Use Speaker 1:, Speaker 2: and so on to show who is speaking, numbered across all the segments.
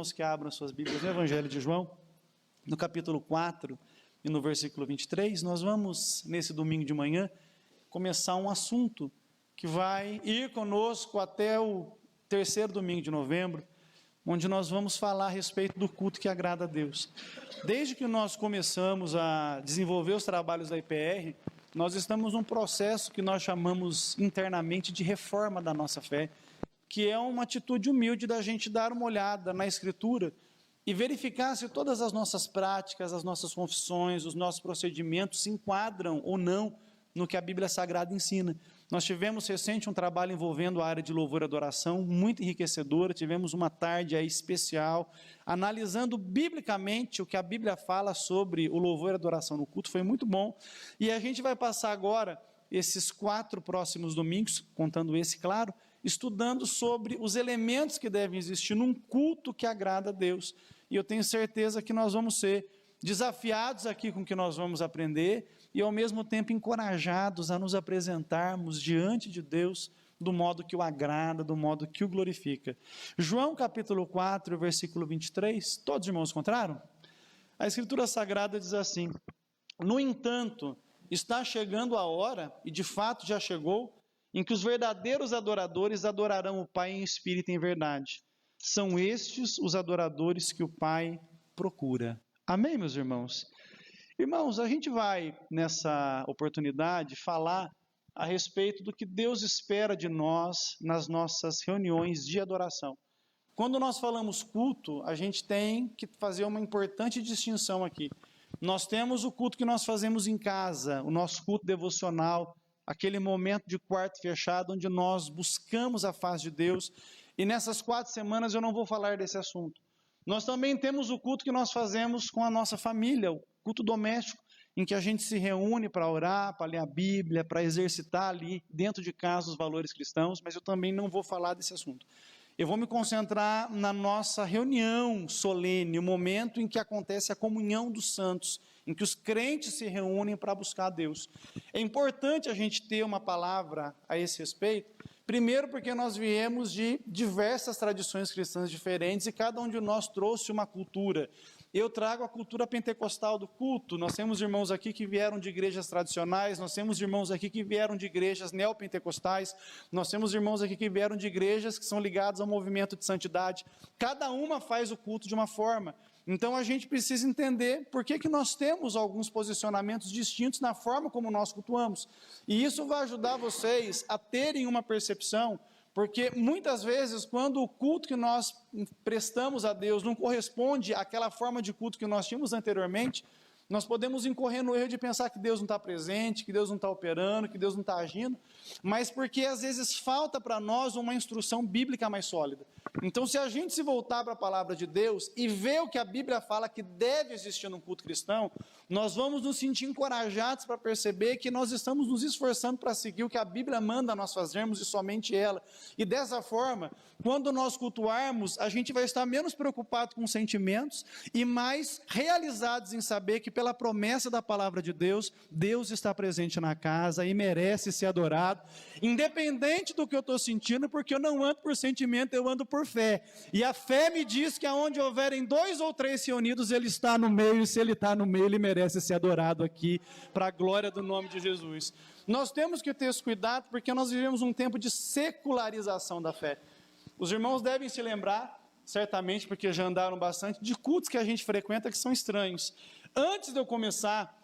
Speaker 1: irmãos que abram suas Bíblias no Evangelho de João, no capítulo 4 e no versículo 23, nós vamos, nesse domingo de manhã, começar um assunto que vai ir conosco até o terceiro domingo de novembro, onde nós vamos falar a respeito do culto que agrada a Deus. Desde que nós começamos a desenvolver os trabalhos da IPR, nós estamos num processo que nós chamamos internamente de reforma da nossa fé, que é uma atitude humilde da gente dar uma olhada na Escritura e verificar se todas as nossas práticas, as nossas confissões, os nossos procedimentos se enquadram ou não no que a Bíblia Sagrada ensina. Nós tivemos recente um trabalho envolvendo a área de louvor e adoração, muito enriquecedora, tivemos uma tarde aí especial, analisando biblicamente o que a Bíblia fala sobre o louvor e adoração no culto, foi muito bom, e a gente vai passar agora, esses 4 próximos domingos, contando esse, claro, estudando sobre os elementos que devem existir num culto que agrada a Deus, e eu tenho certeza que nós vamos ser desafiados aqui com o que nós vamos aprender e ao mesmo tempo encorajados a nos apresentarmos diante de Deus do modo que o agrada, do modo que o glorifica. João capítulo 4, versículo 23, todos os irmãos encontraram? A Escritura Sagrada diz assim: no entanto, está chegando a hora, e de fato já chegou, em que os verdadeiros adoradores adorarão o Pai em espírito e em verdade. São estes os adoradores que o Pai procura. Amém, meus irmãos? Irmãos, a gente vai, nessa oportunidade, falar a respeito do que Deus espera de nós nas nossas reuniões de adoração. Quando nós falamos culto, a gente tem que fazer uma importante distinção aqui. Nós temos o culto que nós fazemos em casa, o nosso culto devocional, aquele momento de quarto fechado, onde nós buscamos a face de Deus, e nessas 4 semanas eu não vou falar desse assunto. Nós também temos o culto que nós fazemos com a nossa família, o culto doméstico, em que a gente se reúne para orar, para ler a Bíblia, para exercitar ali dentro de casa os valores cristãos, mas eu também não vou falar desse assunto. Eu vou me concentrar na nossa reunião solene, o momento em que acontece a comunhão dos santos, em que os crentes se reúnem para buscar a Deus. É importante a gente ter uma palavra a esse respeito, primeiro porque nós viemos de diversas tradições cristãs diferentes e cada um de nós trouxe uma cultura. Eu trago a cultura pentecostal do culto, nós temos irmãos aqui que vieram de igrejas tradicionais, nós temos irmãos aqui que vieram de igrejas neopentecostais, nós temos irmãos aqui que vieram de igrejas que são ligados ao movimento de santidade. Cada uma faz o culto de uma forma. Então a gente precisa entender por que nós temos alguns posicionamentos distintos na forma como nós cultuamos. E isso vai ajudar vocês a terem uma percepção, porque muitas vezes quando o culto que nós prestamos a Deus não corresponde àquela forma de culto que nós tínhamos anteriormente, nós podemos incorrer no erro de pensar que Deus não está presente, que Deus não está operando, que Deus não está agindo, mas porque às vezes falta para nós uma instrução bíblica mais sólida. Então se a gente se voltar para a palavra de Deus e ver o que a Bíblia fala que deve existir num culto cristão, nós vamos nos sentir encorajados para perceber que nós estamos nos esforçando para seguir o que a Bíblia manda nós fazermos e somente ela. E dessa forma, quando nós cultuarmos, a gente vai estar menos preocupado com sentimentos e mais realizados em saber que pela promessa da palavra de Deus, Deus está presente na casa e merece ser adorado, independente do que eu estou sentindo, porque eu não ando por sentimento, eu ando por fé. E a fé me diz que aonde houverem 2 ou 3 reunidos, Ele está no meio, e se Ele está no meio, Ele merece ser adorado aqui, para a glória do nome de Jesus. Nós temos que ter esse cuidado, porque nós vivemos um tempo de secularização da fé. Os irmãos devem se lembrar, certamente, porque já andaram bastante, de cultos que a gente frequenta que são estranhos. Antes de eu começar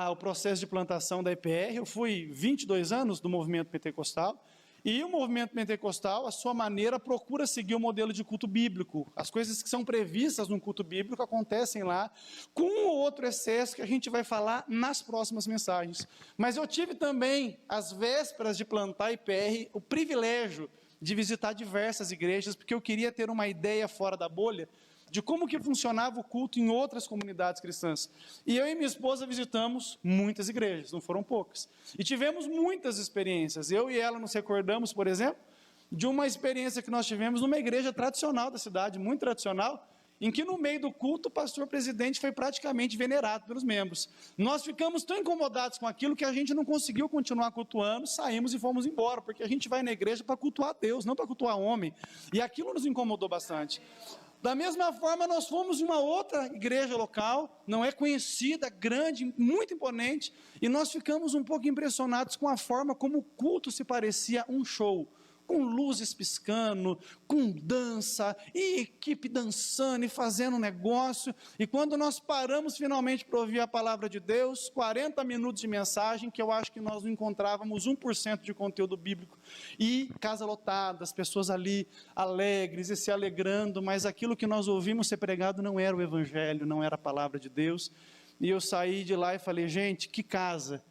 Speaker 1: o processo de plantação da IPR, eu fui 22 anos do movimento pentecostal, e o movimento pentecostal, a sua maneira, procura seguir o modelo de culto bíblico. As coisas que são previstas no culto bíblico acontecem lá, com um ou outro excesso que a gente vai falar nas próximas mensagens. Mas eu tive também, às vésperas de plantar a IPR, o privilégio de visitar diversas igrejas, porque eu queria ter uma ideia fora da bolha de como que funcionava o culto em outras comunidades cristãs. E eu e minha esposa visitamos muitas igrejas, não foram poucas. E tivemos muitas experiências. Eu e ela nos recordamos, por exemplo, de uma experiência que nós tivemos numa igreja tradicional da cidade, muito tradicional, em que no meio do culto o pastor presidente foi praticamente venerado pelos membros. Nós ficamos tão incomodados com aquilo que a gente não conseguiu continuar cultuando, saímos e fomos embora, porque a gente vai na igreja para cultuar Deus, não para cultuar homem. E aquilo nos incomodou bastante. Da mesma forma, nós fomos em uma outra igreja local, não é conhecida, grande, muito imponente, e nós ficamos um pouco impressionados com a forma como o culto se parecia um show, com luzes piscando, com dança, e equipe dançando e fazendo negócio. E quando nós paramos finalmente para ouvir a palavra de Deus, 40 minutos de mensagem, que eu acho que nós não encontrávamos 1% de conteúdo bíblico, e casa lotada, as pessoas ali alegres e se alegrando, mas aquilo que nós ouvimos ser pregado não era o evangelho, não era a palavra de Deus. E eu saí de lá e falei, gente, que casa,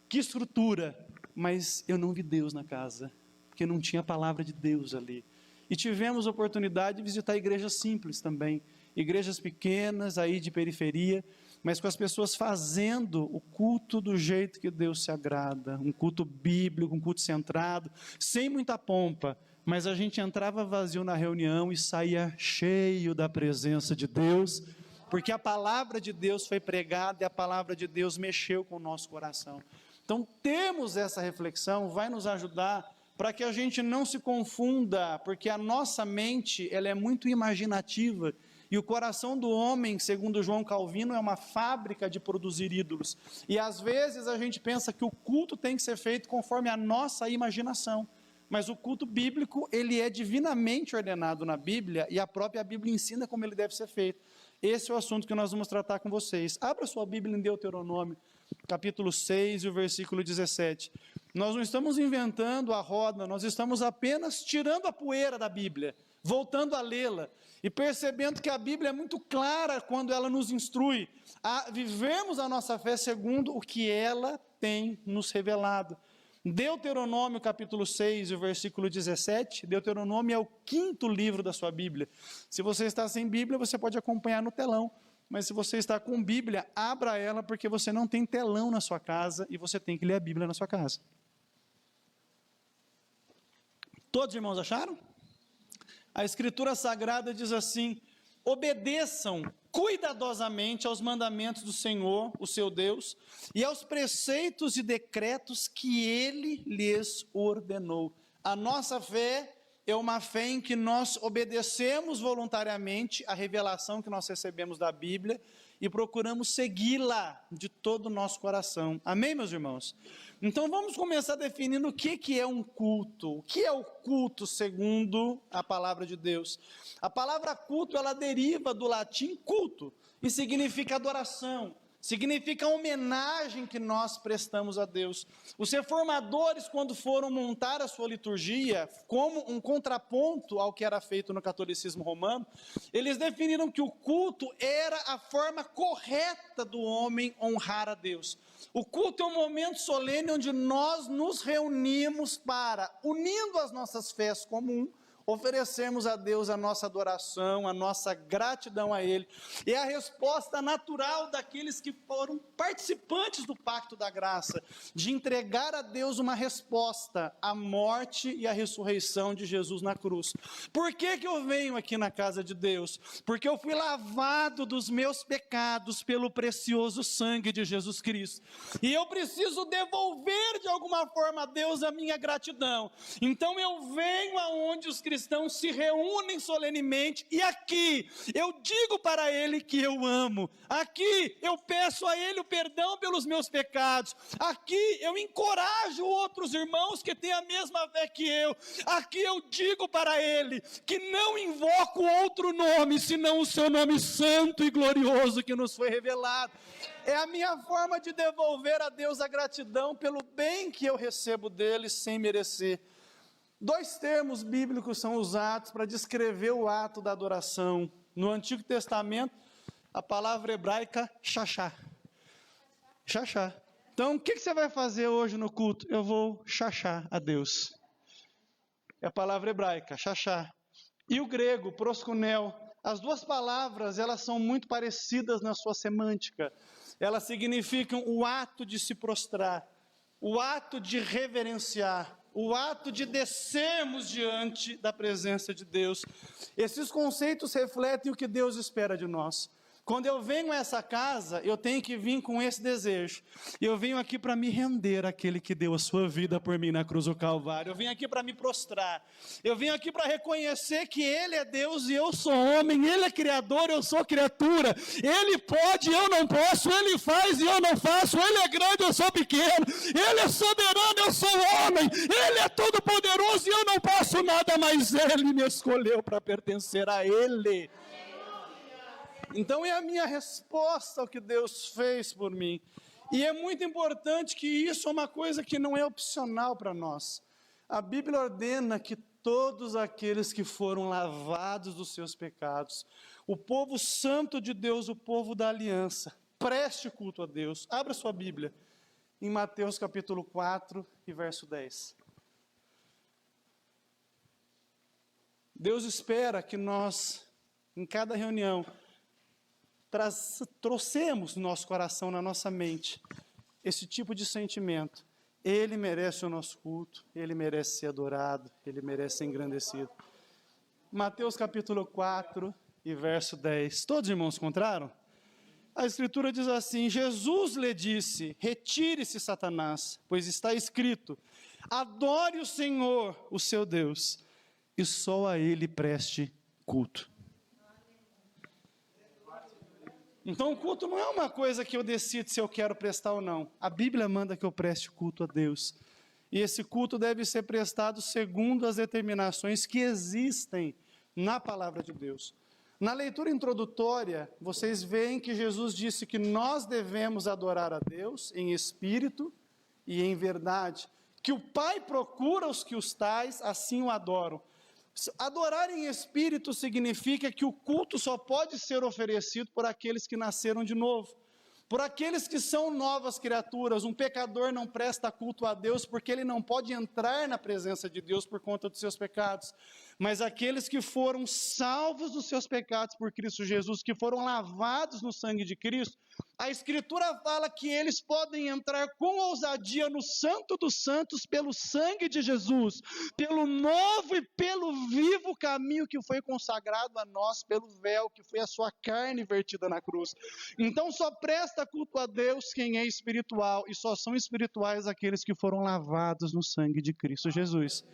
Speaker 1: que estrutura, mas eu não vi Deus na casa, porque não tinha a palavra de Deus ali. E tivemos a oportunidade de visitar igrejas simples também, igrejas pequenas aí de periferia, mas com as pessoas fazendo o culto do jeito que Deus se agrada, um culto bíblico, um culto centrado, sem muita pompa, mas a gente entrava vazio na reunião e saía cheio da presença de Deus, porque a palavra de Deus foi pregada e a palavra de Deus mexeu com o nosso coração. Então, temos essa reflexão, vai nos ajudar para que a gente não se confunda, porque a nossa mente, ela é muito imaginativa, e o coração do homem, segundo João Calvino, é uma fábrica de produzir ídolos, e às vezes a gente pensa que o culto tem que ser feito conforme a nossa imaginação, mas o culto bíblico, ele é divinamente ordenado na Bíblia, e a própria Bíblia ensina como ele deve ser feito. Esse é o assunto que nós vamos tratar com vocês. Abra sua Bíblia em Deuteronômio, capítulo 6 e o versículo 17. Nós não estamos inventando a roda, nós estamos apenas tirando a poeira da Bíblia, voltando a lê-la e percebendo que a Bíblia é muito clara quando ela nos instrui a vivermos a nossa fé segundo o que ela tem nos revelado. Deuteronômio capítulo 6 e o versículo 17, Deuteronômio é o 5º livro da sua Bíblia. Se você está sem Bíblia, você pode acompanhar no telão, mas se você está com Bíblia, abra ela, porque você não tem telão na sua casa e você tem que ler a Bíblia na sua casa. Todos os irmãos acharam? A Escritura Sagrada diz assim: obedeçam cuidadosamente aos mandamentos do Senhor, o seu Deus, e aos preceitos e decretos que Ele lhes ordenou. A nossa fé é uma fé em que nós obedecemos voluntariamente a revelação que nós recebemos da Bíblia e procuramos segui-la de todo o nosso coração. Amém, meus irmãos? Então vamos começar definindo o que é um culto. O que é o culto segundo a palavra de Deus? A palavra culto, ela deriva do latim culto e significa adoração. Significa a homenagem que nós prestamos a Deus. Os reformadores, quando foram montar a sua liturgia, como um contraponto ao que era feito no catolicismo romano, eles definiram que o culto era a forma correta do homem honrar a Deus. O culto é um momento solene onde nós nos reunimos para, unindo as nossas fés como um, oferecermos a Deus a nossa adoração, a nossa gratidão a Ele. É a resposta natural daqueles que foram participantes do pacto da graça, de entregar a Deus uma resposta à morte e à ressurreição de Jesus na cruz. Por que eu venho aqui na casa de Deus? Porque eu fui lavado dos meus pecados pelo precioso sangue de Jesus Cristo. E eu preciso devolver de alguma forma a Deus a minha gratidão. Então eu venho aonde os cristãos se reúnem solenemente, e aqui eu digo para Ele que eu amo, aqui eu peço a Ele o perdão pelos meus pecados, aqui eu encorajo outros irmãos que têm a mesma fé que eu, aqui eu digo para Ele que não invoco outro nome, senão o seu nome santo e glorioso que nos foi revelado. É a minha forma de devolver a Deus a gratidão pelo bem que eu recebo dele sem merecer. 2 termos bíblicos são usados para descrever o ato da adoração. No Antigo Testamento, a palavra hebraica chachá. Chachá. Então, o que você vai fazer hoje no culto? Eu vou chachá a Deus. É a palavra hebraica, chachá. E o grego, proskunel. As duas palavras, elas são muito parecidas na sua semântica. Elas significam o ato de se prostrar, o ato de reverenciar, o ato de descermos diante da presença de Deus. Esses conceitos refletem o que Deus espera de nós. Quando eu venho a essa casa, eu tenho que vir com esse desejo. Eu venho aqui para me render àquele que deu a sua vida por mim na cruz do Calvário. Eu venho aqui para me prostrar. Eu venho aqui para reconhecer que Ele é Deus e eu sou homem. Ele é Criador, eu sou criatura. Ele pode, eu não posso. Ele faz e eu não faço. Ele é grande, eu sou pequeno. Ele é soberano, eu sou homem. Ele é todo poderoso e eu não posso nada, mas Ele me escolheu para pertencer a Ele. Então é a minha resposta ao que Deus fez por mim. E é muito importante que isso é uma coisa que não é opcional para nós. A Bíblia ordena que todos aqueles que foram lavados dos seus pecados, o povo santo de Deus, o povo da aliança, preste culto a Deus. Abra sua Bíblia em Mateus capítulo 4 e verso 10. Deus espera que nós, em cada reunião, trouxemos no nosso coração, na nossa mente, esse tipo de sentimento. Ele merece o nosso culto, Ele merece ser adorado, Ele merece ser engrandecido. Mateus capítulo 4 e verso 10. Todos os irmãos encontraram? A Escritura diz assim: Jesus lhe disse, retire-se, Satanás, pois está escrito, adore o Senhor, o seu Deus, e só a Ele preste culto. Então o culto não é uma coisa que eu decido se eu quero prestar ou não. A Bíblia manda que eu preste culto a Deus. E esse culto deve ser prestado segundo as determinações que existem na palavra de Deus. Na leitura introdutória, vocês veem que Jesus disse que nós devemos adorar a Deus em espírito e em verdade. Que o Pai procura os que os tais assim o adoram. Adorar em espírito significa que o culto só pode ser oferecido por aqueles que nasceram de novo, por aqueles que são novas criaturas. Um pecador não presta culto a Deus porque ele não pode entrar na presença de Deus por conta dos seus pecados, mas aqueles que foram salvos dos seus pecados por Cristo Jesus, que foram lavados no sangue de Cristo, a Escritura fala que eles podem entrar com ousadia no Santo dos Santos pelo sangue de Jesus, pelo novo e pelo vivo caminho que foi consagrado a nós, pelo véu que foi a sua carne vertida na cruz. Então só presta culto a Deus quem é espiritual, e só são espirituais aqueles que foram lavados no sangue de Cristo Jesus.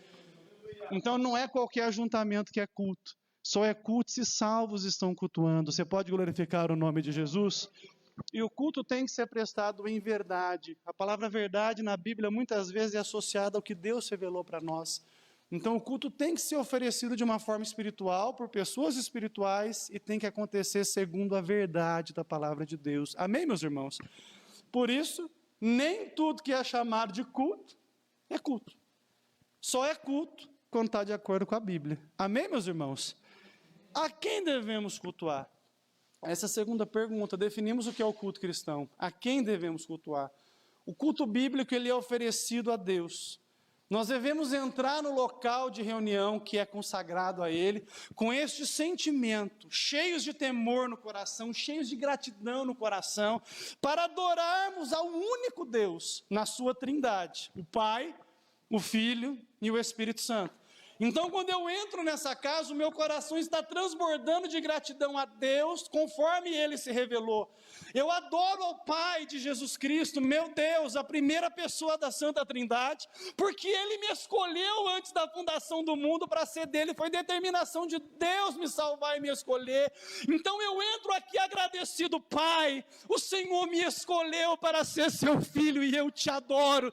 Speaker 1: Então não é qualquer ajuntamento que é culto, só é culto se salvos estão cultuando. Você pode glorificar o nome de Jesus? E o culto tem que ser prestado em verdade. A palavra verdade na Bíblia muitas vezes é associada ao que Deus revelou para nós. Então o culto tem que ser oferecido de uma forma espiritual, por pessoas espirituais, e tem que acontecer segundo a verdade da palavra de Deus. Amém, meus irmãos? Por isso, nem tudo que é chamado de culto é culto. Só é culto quando está de acordo com a Bíblia. Amém, meus irmãos? A quem devemos cultuar? Essa é a segunda pergunta. Definimos o que é o culto cristão. A quem devemos cultuar? O culto bíblico, ele é oferecido a Deus. Nós devemos entrar no local de reunião que é consagrado a Ele, com este sentimento, cheios de temor no coração, cheios de gratidão no coração, para adorarmos ao único Deus, na sua trindade, o Pai, o Filho e o Espírito Santo. Então, quando eu entro nessa casa, o meu coração está transbordando de gratidão a Deus, conforme Ele se revelou. Eu adoro ao Pai de Jesus Cristo, meu Deus, a primeira pessoa da Santa Trindade, porque Ele me escolheu antes da fundação do mundo para ser dele. Foi determinação de Deus me salvar e me escolher. Então eu entro aqui agradecido, Pai, o Senhor me escolheu para ser seu filho e eu te adoro.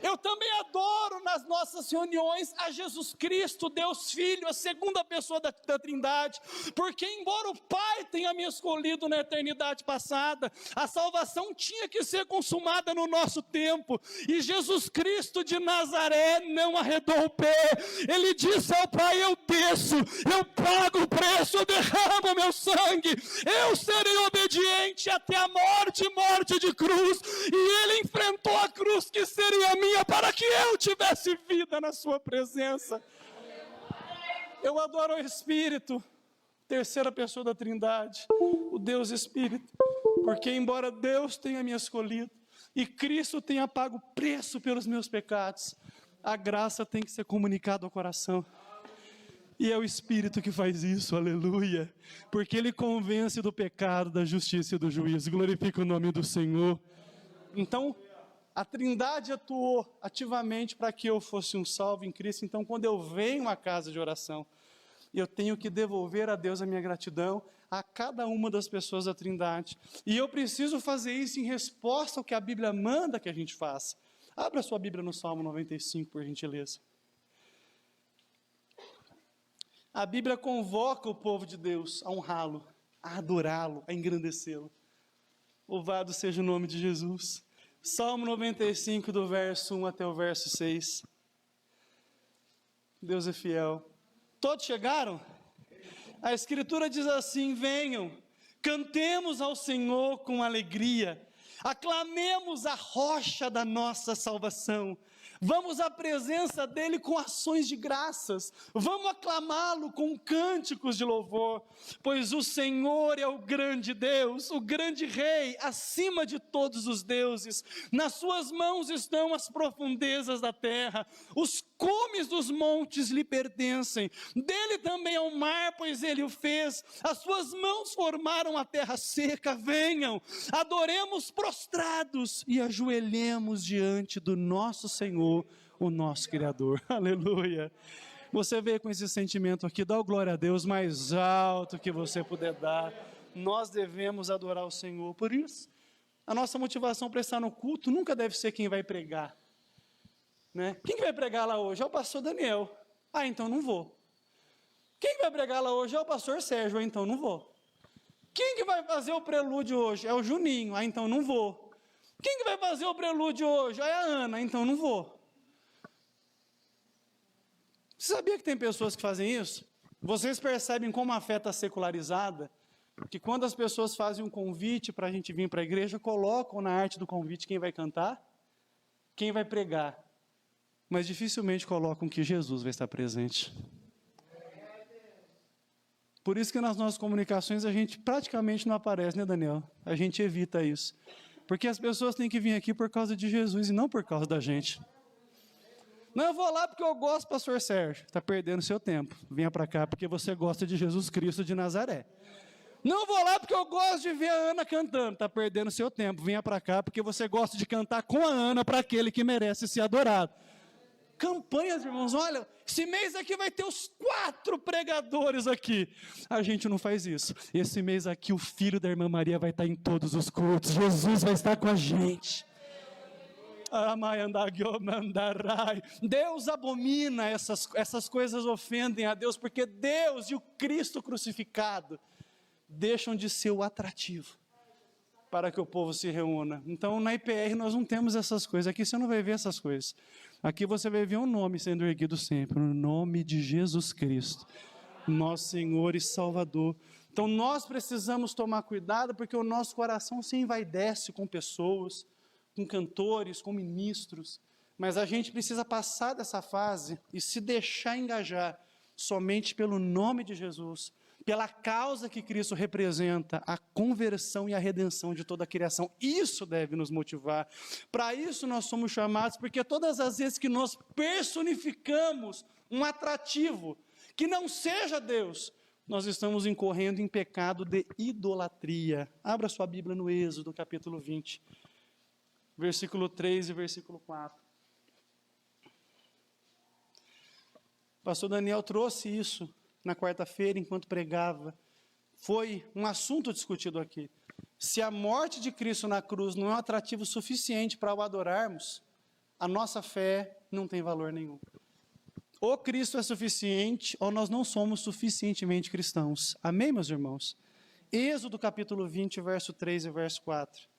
Speaker 1: Eu também adoro nas nossas reuniões a Jesus Cristo, Deus Filho, a segunda pessoa da Trindade, porque embora o Pai tenha me escolhido na eternidade passada, a salvação tinha que ser consumada no nosso tempo, e Jesus Cristo de Nazaré não arredou o pé. Ele disse ao Pai: eu desço, eu pago o preço, eu derramo meu sangue, eu serei obediente até a morte, morte de cruz, e Ele enfrentou a cruz que seria minha, para que eu tivesse vida na sua presença. Eu adoro o Espírito, terceira pessoa da Trindade, o Deus Espírito, porque embora Deus tenha me escolhido e Cristo tenha pago o preço pelos meus pecados, a graça tem que ser comunicada ao coração. E é o Espírito que faz isso, aleluia. Porque Ele convence do pecado, da justiça e do juízo. Glorifica o nome do Senhor. Então, a Trindade atuou ativamente para que eu fosse um salvo em Cristo. Então, quando eu venho à casa de oração, eu tenho que devolver a Deus a minha gratidão, a cada uma das pessoas da Trindade. E eu preciso fazer isso em resposta ao que a Bíblia manda que a gente faça. Abra sua Bíblia no Salmo 95, por gentileza. A Bíblia convoca o povo de Deus a honrá-lo, a adorá-lo, a engrandecê-lo. Louvado seja o nome de Jesus. Salmo 95, do verso 1 até o verso 6. Deus é fiel. Todos chegaram? A Escritura diz assim: venham, cantemos ao Senhor com alegria, aclamemos a rocha da nossa salvação. Vamos à presença dEle com ações de graças, vamos aclamá-lo com cânticos de louvor, pois o Senhor é o grande Deus, o grande Rei, acima de todos os deuses. Nas suas mãos estão as profundezas da terra, os cumes dos montes lhe pertencem, dele também é o mar, pois ele o fez, as suas mãos formaram a terra seca. Venham, adoremos prostrados e ajoelhemos diante do nosso Senhor, o nosso Criador. Aleluia. Você veio com esse sentimento aqui, dá glória a Deus mais alto que você puder dar. Nós devemos adorar o Senhor. Por isso, a nossa motivação para estar no culto nunca deve ser quem vai pregar, né? Quem que vai pregar lá hoje? É o pastor Daniel. Ah, então não vou. Quem que vai pregar lá hoje? É o pastor Sérgio. Ah, então não vou. Quem que vai fazer o prelúdio hoje? É o Juninho. Ah, então não vou. Quem que vai fazer o prelúdio hoje? É a Ana. Então não vou. Você sabia que tem pessoas que fazem isso? Vocês percebem como a fé está secularizada? Que quando as pessoas fazem um convite para a gente vir para a igreja, colocam na arte do convite quem vai cantar, quem vai pregar, mas dificilmente colocam que Jesus vai estar presente. Por isso que nas nossas comunicações a gente praticamente não aparece, né, Daniel? A gente evita isso. Porque as pessoas têm que vir aqui por causa de Jesus e não por causa da gente. Não, eu vou lá porque eu gosto, pastor Sérgio. Está perdendo seu tempo. Venha para cá porque você gosta de Jesus Cristo de Nazaré. Não, eu vou lá porque eu gosto de ver a Ana cantando. Está perdendo seu tempo. Venha para cá porque você gosta de cantar com a Ana para aquele que merece ser adorado. Campanhas, irmãos, olha, esse mês aqui vai ter os 4 pregadores aqui. A gente não faz isso. Esse mês aqui o filho da irmã Maria vai estar em todos os cultos. Jesus vai estar com a gente. Deus abomina essas coisas, ofendem a Deus, porque Deus e o Cristo crucificado deixam de ser o atrativo para que o povo se reúna. Então na IPR nós não temos essas coisas, aqui você não vai ver essas coisas, aqui você vai ver um nome sendo erguido sempre, o nome de Jesus Cristo, nosso Senhor e Salvador. Então nós precisamos tomar cuidado, porque o nosso coração se envaidece com pessoas, com cantores, com ministros, mas a gente precisa passar dessa fase e se deixar engajar somente pelo nome de Jesus, pela causa que Cristo representa, a conversão e a redenção de toda a criação. Isso deve nos motivar. Para isso nós somos chamados, porque todas as vezes que nós personificamos um atrativo que não seja Deus, nós estamos incorrendo em pecado de idolatria. Abra sua Bíblia no Êxodo, capítulo 20. Versículo 3 e versículo 4. Pastor Daniel trouxe isso na quarta-feira, enquanto pregava. Foi um assunto discutido aqui. Se a morte de Cristo na cruz não é um atrativo suficiente para o adorarmos, a nossa fé não tem valor nenhum. Ou Cristo é suficiente, ou nós não somos suficientemente cristãos. Amém, meus irmãos? Êxodo capítulo 20, verso 3 e verso 4.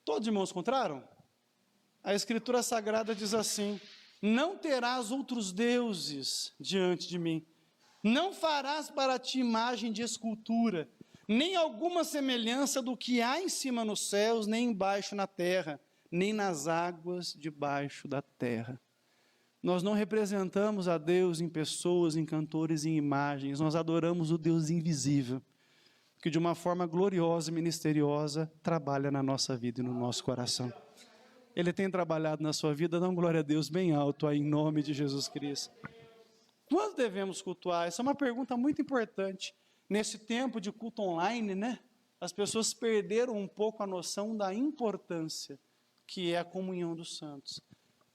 Speaker 1: Todos os irmãos encontraram? A Escritura Sagrada diz assim: não terás outros deuses diante de mim, não farás para ti imagem de escultura, nem alguma semelhança do que há em cima nos céus, nem embaixo na terra, nem nas águas debaixo da terra. Nós não representamos a Deus em pessoas, em cantores, em imagens, nós adoramos o Deus invisível, que de uma forma gloriosa e misteriosa trabalha na nossa vida e no nosso coração. Ele tem trabalhado na sua vida, dá um glória a Deus bem alto aí, em nome de Jesus Cristo. Quando devemos cultuar? Essa é uma pergunta muito importante. Nesse tempo de culto online, né? As pessoas perderam um pouco a noção da importância que é a comunhão dos santos.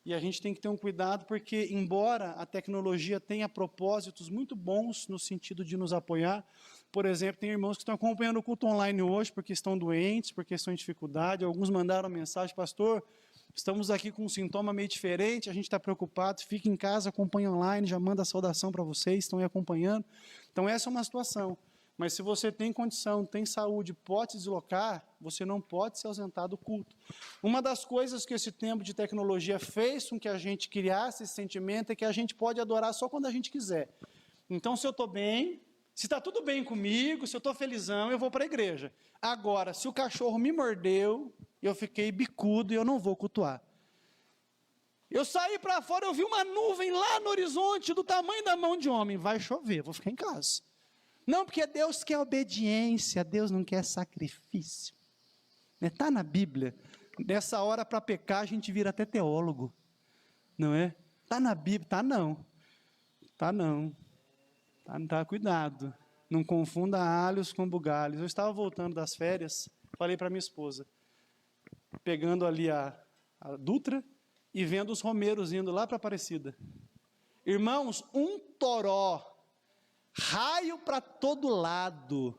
Speaker 1: E a gente tem que ter um cuidado, porque embora a tecnologia tenha propósitos muito bons no sentido de nos apoiar, por exemplo, tem irmãos que estão acompanhando o culto online hoje porque estão doentes, porque estão em dificuldade, alguns mandaram mensagem: pastor, estamos aqui com um sintoma meio diferente, a gente está preocupado, fica em casa, acompanha online, já manda a saudação para vocês, estão aí acompanhando. Então essa é uma situação. Mas se você tem condição, tem saúde, pode se deslocar, você não pode se ausentar do culto. Uma das coisas que esse tempo de tecnologia fez com que a gente criasse esse sentimento é que a gente pode adorar só quando a gente quiser. Então, se eu estou bem, se está tudo bem comigo, se eu estou felizão, eu vou para a igreja. Agora, se o cachorro me mordeu, eu fiquei bicudo e eu não vou cultuar. Eu saí para fora, eu vi uma nuvem lá no horizonte do tamanho da mão de homem. Vai chover, vou ficar em casa. Não, porque Deus quer obediência, Deus não quer sacrifício. Está na Bíblia. Nessa hora, para pecar, a gente vira até teólogo. Não é? Está na Bíblia? Está não. Está não. Tá, cuidado. Não confunda alhos com bugalhos. Eu estava voltando das férias, falei para minha esposa, pegando ali a Dutra e vendo os romeiros indo lá para Aparecida. Irmãos, um toró, raio para todo lado.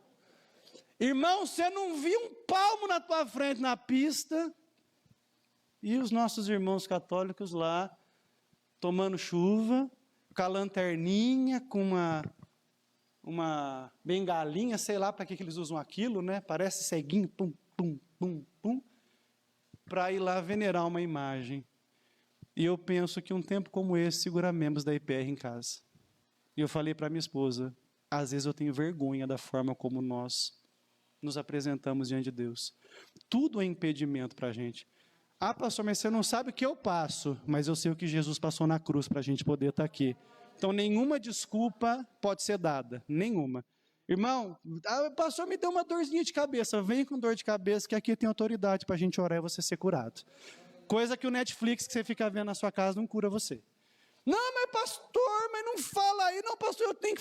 Speaker 1: Irmão, você não viu um palmo na tua frente na pista, e os nossos irmãos católicos lá, tomando chuva, com a lanterninha, com uma bengalinha, sei lá para que eles usam aquilo, né? Parece ceguinho, pum, pum, pum, pum, para ir lá venerar uma imagem. E eu penso que um tempo como esse segura membros da IPR em casa. E eu falei para minha esposa, às vezes eu tenho vergonha da forma como nós nos apresentamos diante de Deus. Tudo é impedimento para a gente. Ah, pastor, mas você não sabe o que eu passo, mas eu sei o que Jesus passou na cruz para a gente poder estar aqui. Então, nenhuma desculpa pode ser dada, nenhuma. Irmão, pastor, me deu uma dorzinha de cabeça, vem com dor de cabeça, que aqui tem autoridade para a gente orar e você ser curado. Coisa que o Netflix que você fica vendo na sua casa não cura você. Não, mas pastor, mas não fala aí. Não, pastor, eu tenho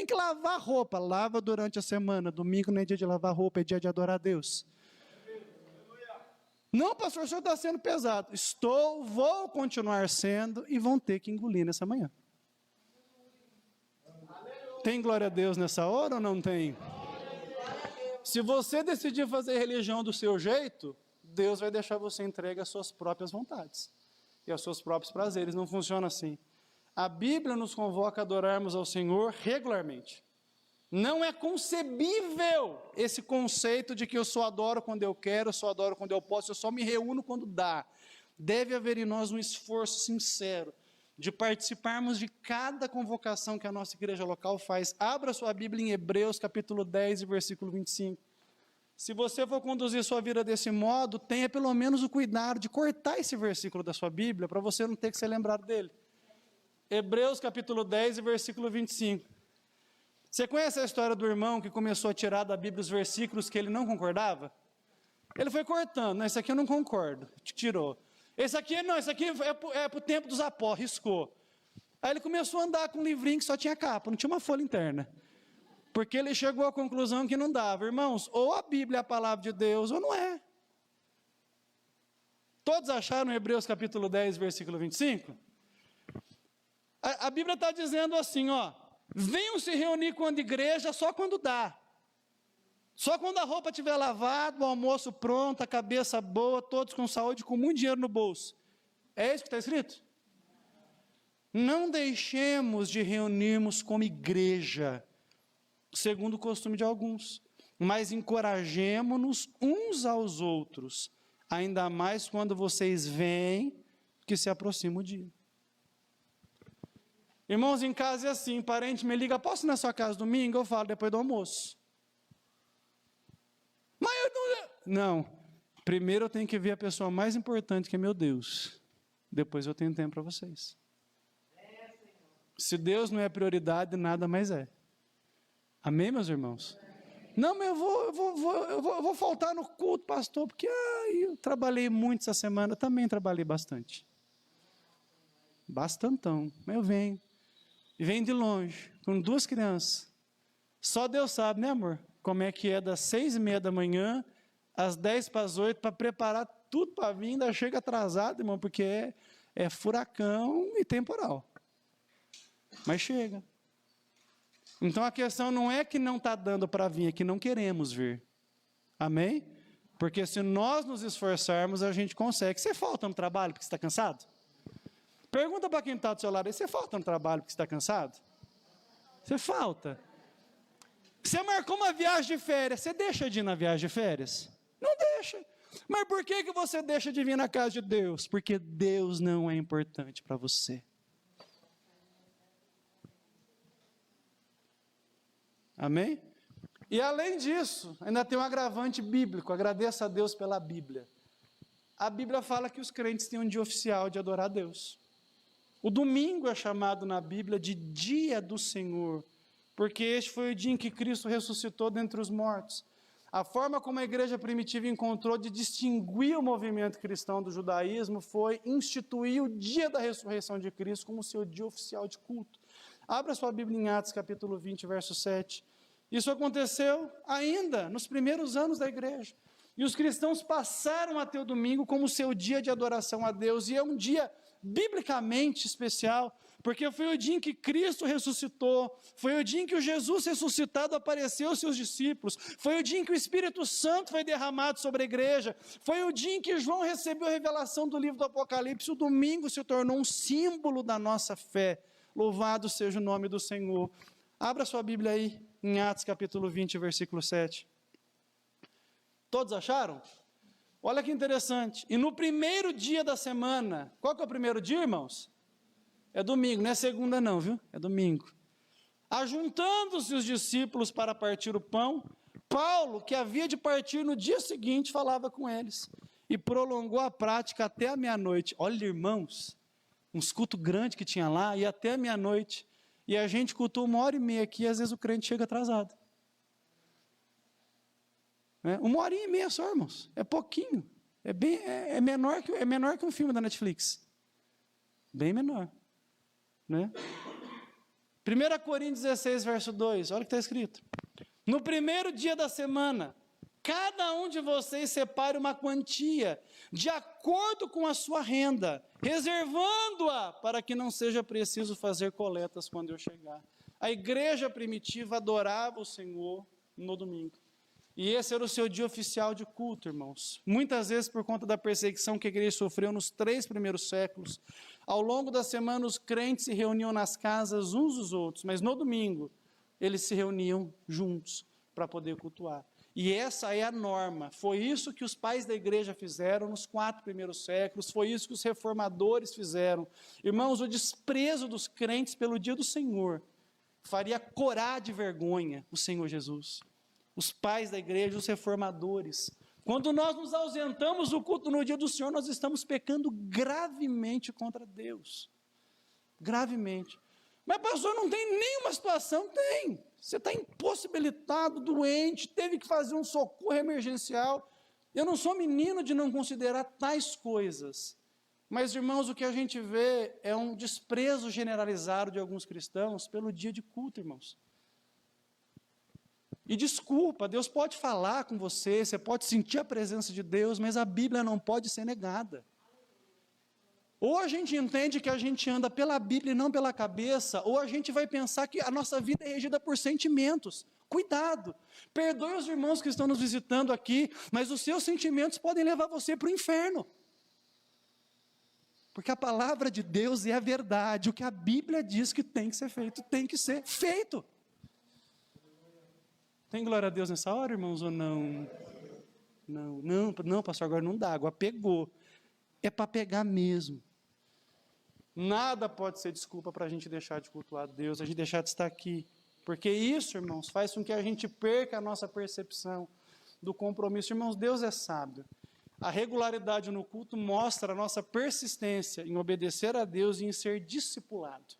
Speaker 1: que lavar roupa. Lava durante a semana. Domingo não é dia de lavar roupa, é dia de adorar a Deus. Não, pastor, o senhor está sendo pesado. Vou continuar sendo e vão ter que engolir nessa manhã. Tem glória a Deus nessa hora ou não tem? Se você decidir fazer religião do seu jeito, Deus vai deixar você entregue às suas próprias vontades e aos seus próprios prazeres. Não funciona assim. A Bíblia nos convoca a adorarmos ao Senhor regularmente. Não é concebível esse conceito de que eu só adoro quando eu quero, eu só adoro quando eu posso, eu só me reúno quando dá. Deve haver em nós um esforço sincero de participarmos de cada convocação que a nossa igreja local faz. Abra sua Bíblia em Hebreus capítulo 10 e versículo 25. Se você for conduzir sua vida desse modo, tenha pelo menos o cuidado de cortar esse versículo da sua Bíblia, para você não ter que ser lembrado dele. Hebreus capítulo 10 e versículo 25. Você conhece a história do irmão que começou a tirar da Bíblia os versículos que ele não concordava? Ele foi cortando, não, esse aqui eu não concordo, tirou. Esse aqui não, esse aqui é para o tempo dos apóstolos, riscou. Aí ele começou a andar com um livrinho que só tinha capa, não tinha uma folha interna. Porque ele chegou à conclusão que não dava. Irmãos, ou a Bíblia é a palavra de Deus, ou não é. Todos acharam Hebreus capítulo 10, versículo 25? A Bíblia está dizendo assim, ó, venham se reunir quando igreja só quando dá. Só quando a roupa estiver lavada, o almoço pronto, a cabeça boa, todos com saúde, com muito dinheiro no bolso. É isso que está escrito? Não deixemos de reunirmos como igreja, segundo o costume de alguns, mas encorajemo-nos uns aos outros, ainda mais quando vocês veem que se aproxima o dia. Irmãos, em casa é assim, parente me liga, posso ir na sua casa domingo? Eu falo, depois do almoço. Mas eu não, primeiro eu tenho que ver a pessoa mais importante, que é meu Deus. Depois eu tenho tempo para vocês. Se Deus não é prioridade, nada mais é. Amém, meus irmãos? Não, mas eu vou faltar no culto, pastor, porque eu trabalhei muito essa semana. Eu também trabalhei bastante. Bastantão. Mas eu venho. E venho de longe, com 2 crianças. Só Deus sabe, né, amor? Como é que é das 6:30 da manhã, às 7:50, para preparar tudo para vir. Ainda chega atrasado, irmão, porque é furacão e temporal. Mas chega. Então a questão não é que não está dando para vir, é que não queremos vir. Amém? Porque se nós nos esforçarmos, a gente consegue. Você falta no trabalho porque você está cansado? Pergunta para quem está do seu lado aí, você falta no trabalho porque você está cansado? Você falta. Você marcou uma viagem de férias, você deixa de ir na viagem de férias? Não deixa. Mas por que você deixa de vir na casa de Deus? Porque Deus não é importante para você. Amém? E além disso, ainda tem um agravante bíblico. Agradeça a Deus pela Bíblia. A Bíblia fala que os crentes têm um dia oficial de adorar a Deus. O domingo é chamado na Bíblia de dia do Senhor, porque este foi o dia em que Cristo ressuscitou dentre os mortos. A forma como a igreja primitiva encontrou de distinguir o movimento cristão do judaísmo foi instituir o dia da ressurreição de Cristo como seu dia oficial de culto. Abra sua Bíblia em Atos capítulo 20, verso 7. Isso aconteceu ainda nos primeiros anos da igreja. E os cristãos passaram a ter o domingo como seu dia de adoração a Deus. E é um dia biblicamente especial, porque foi o dia em que Cristo ressuscitou, foi o dia em que o Jesus ressuscitado apareceu aos seus discípulos, foi o dia em que o Espírito Santo foi derramado sobre a igreja, foi o dia em que João recebeu a revelação do livro do Apocalipse. O domingo se tornou um símbolo da nossa fé. Louvado seja o nome do Senhor. Abra sua Bíblia aí, em Atos capítulo 20, versículo 7. Todos acharam? Olha que interessante. E no primeiro dia da semana, qual que é o primeiro dia, irmãos? É domingo, não é segunda não, viu? É domingo. Ajuntando-se os discípulos para partir o pão, Paulo, que havia de partir no dia seguinte, falava com eles. E prolongou a prática até a meia-noite. Olha, irmãos, uns cultos grandes que tinha lá, e até a meia-noite. E a gente cultou 1h30 aqui, e às vezes o crente chega atrasado. 1h30 só, irmãos. É pouquinho. É menor que um filme da Netflix. Bem menor. Né? 1 Coríntios 16, verso 2. Olha o que está escrito. No primeiro dia da semana, cada um de vocês separe uma quantia, de acordo com a sua renda, reservando-a para que não seja preciso fazer coletas quando eu chegar. A igreja primitiva adorava o Senhor no domingo. E esse era o seu dia oficial de culto, irmãos. Muitas vezes, por conta da perseguição que a igreja sofreu nos 3 primeiros séculos, ao longo da semana os crentes se reuniam nas casas uns dos outros, mas no domingo eles se reuniam juntos para poder cultuar. E essa é a norma. Foi isso que os pais da igreja fizeram nos 4 primeiros séculos, foi isso que os reformadores fizeram. Irmãos, o desprezo dos crentes pelo dia do Senhor faria corar de vergonha o Senhor Jesus. Os pais da igreja, os reformadores. Quando nós nos ausentamos do culto no dia do Senhor, nós estamos pecando gravemente contra Deus. Gravemente. Mas pastor, não tem nenhuma situação? Tem. Você está impossibilitado, doente, teve que fazer um socorro emergencial. Eu não sou menino de não considerar tais coisas. Mas, irmãos, o que a gente vê é um desprezo generalizado de alguns cristãos pelo dia de culto, irmãos. E desculpa, Deus pode falar com você, você pode sentir a presença de Deus, mas a Bíblia não pode ser negada. Ou a gente entende que a gente anda pela Bíblia e não pela cabeça, ou a gente vai pensar que a nossa vida é regida por sentimentos. Cuidado, perdoe os irmãos que estão nos visitando aqui, mas os seus sentimentos podem levar você para o inferno. Porque a palavra de Deus é a verdade, o que a Bíblia diz que tem que ser feito, tem que ser feito. Tem glória a Deus nessa hora, irmãos, ou não? Não, pastor, agora não dá, agora pegou. É para pegar mesmo. Nada pode ser desculpa para a gente deixar de cultuar a Deus, a gente deixar de estar aqui. Porque isso, irmãos, faz com que a gente perca a nossa percepção do compromisso. Irmãos, Deus é sábio. A regularidade no culto mostra a nossa persistência em obedecer a Deus e em ser discipulado.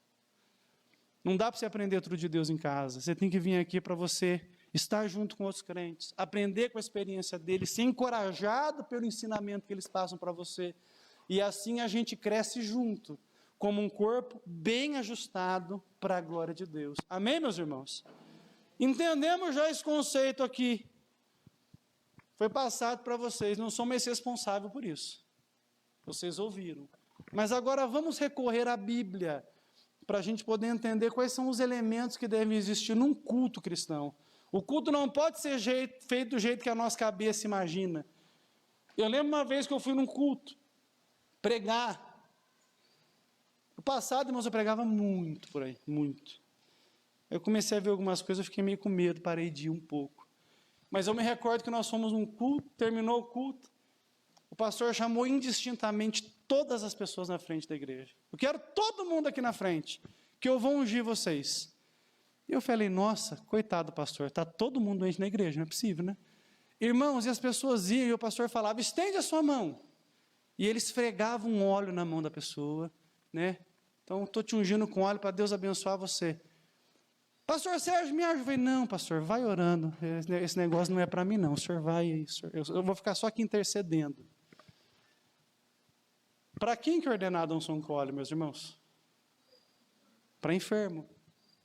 Speaker 1: Não dá para você aprender tudo de Deus em casa. Você tem que vir aqui para você estar junto com outros crentes, aprender com a experiência deles, ser encorajado pelo ensinamento que eles passam para você. E assim a gente cresce junto, como um corpo bem ajustado para a glória de Deus. Amém, meus irmãos? Entendemos já esse conceito aqui. Foi passado para vocês, não sou mais responsável por isso. Vocês ouviram. Mas agora vamos recorrer à Bíblia, para a gente poder entender quais são os elementos que devem existir num culto cristão. O culto não pode ser feito do jeito que a nossa cabeça imagina. Eu lembro uma vez que eu fui num culto, pregar. No passado, irmãos, eu pregava muito por aí, muito. Eu comecei a ver algumas coisas, eu fiquei meio com medo, parei de ir um pouco. Mas eu me recordo que nós fomos num culto, terminou o culto, o pastor chamou indistintamente todas as pessoas na frente da igreja. Eu quero todo mundo aqui na frente, que eu vou ungir vocês. Eu falei, nossa, coitado pastor, está todo mundo doente na igreja, não é possível, né? Irmãos, e as pessoas iam, e o pastor falava, estende a sua mão. E eles esfregavam um óleo na mão da pessoa, né? Então, estou te ungindo com óleo para Deus abençoar você. Pastor Sérgio, me ajuda. Eu falei, não, pastor, vai orando. Esse negócio não é para mim, não. O senhor vai, eu vou ficar só aqui intercedendo. Para quem que é ordenado a unção com óleo, meus irmãos? Para enfermo.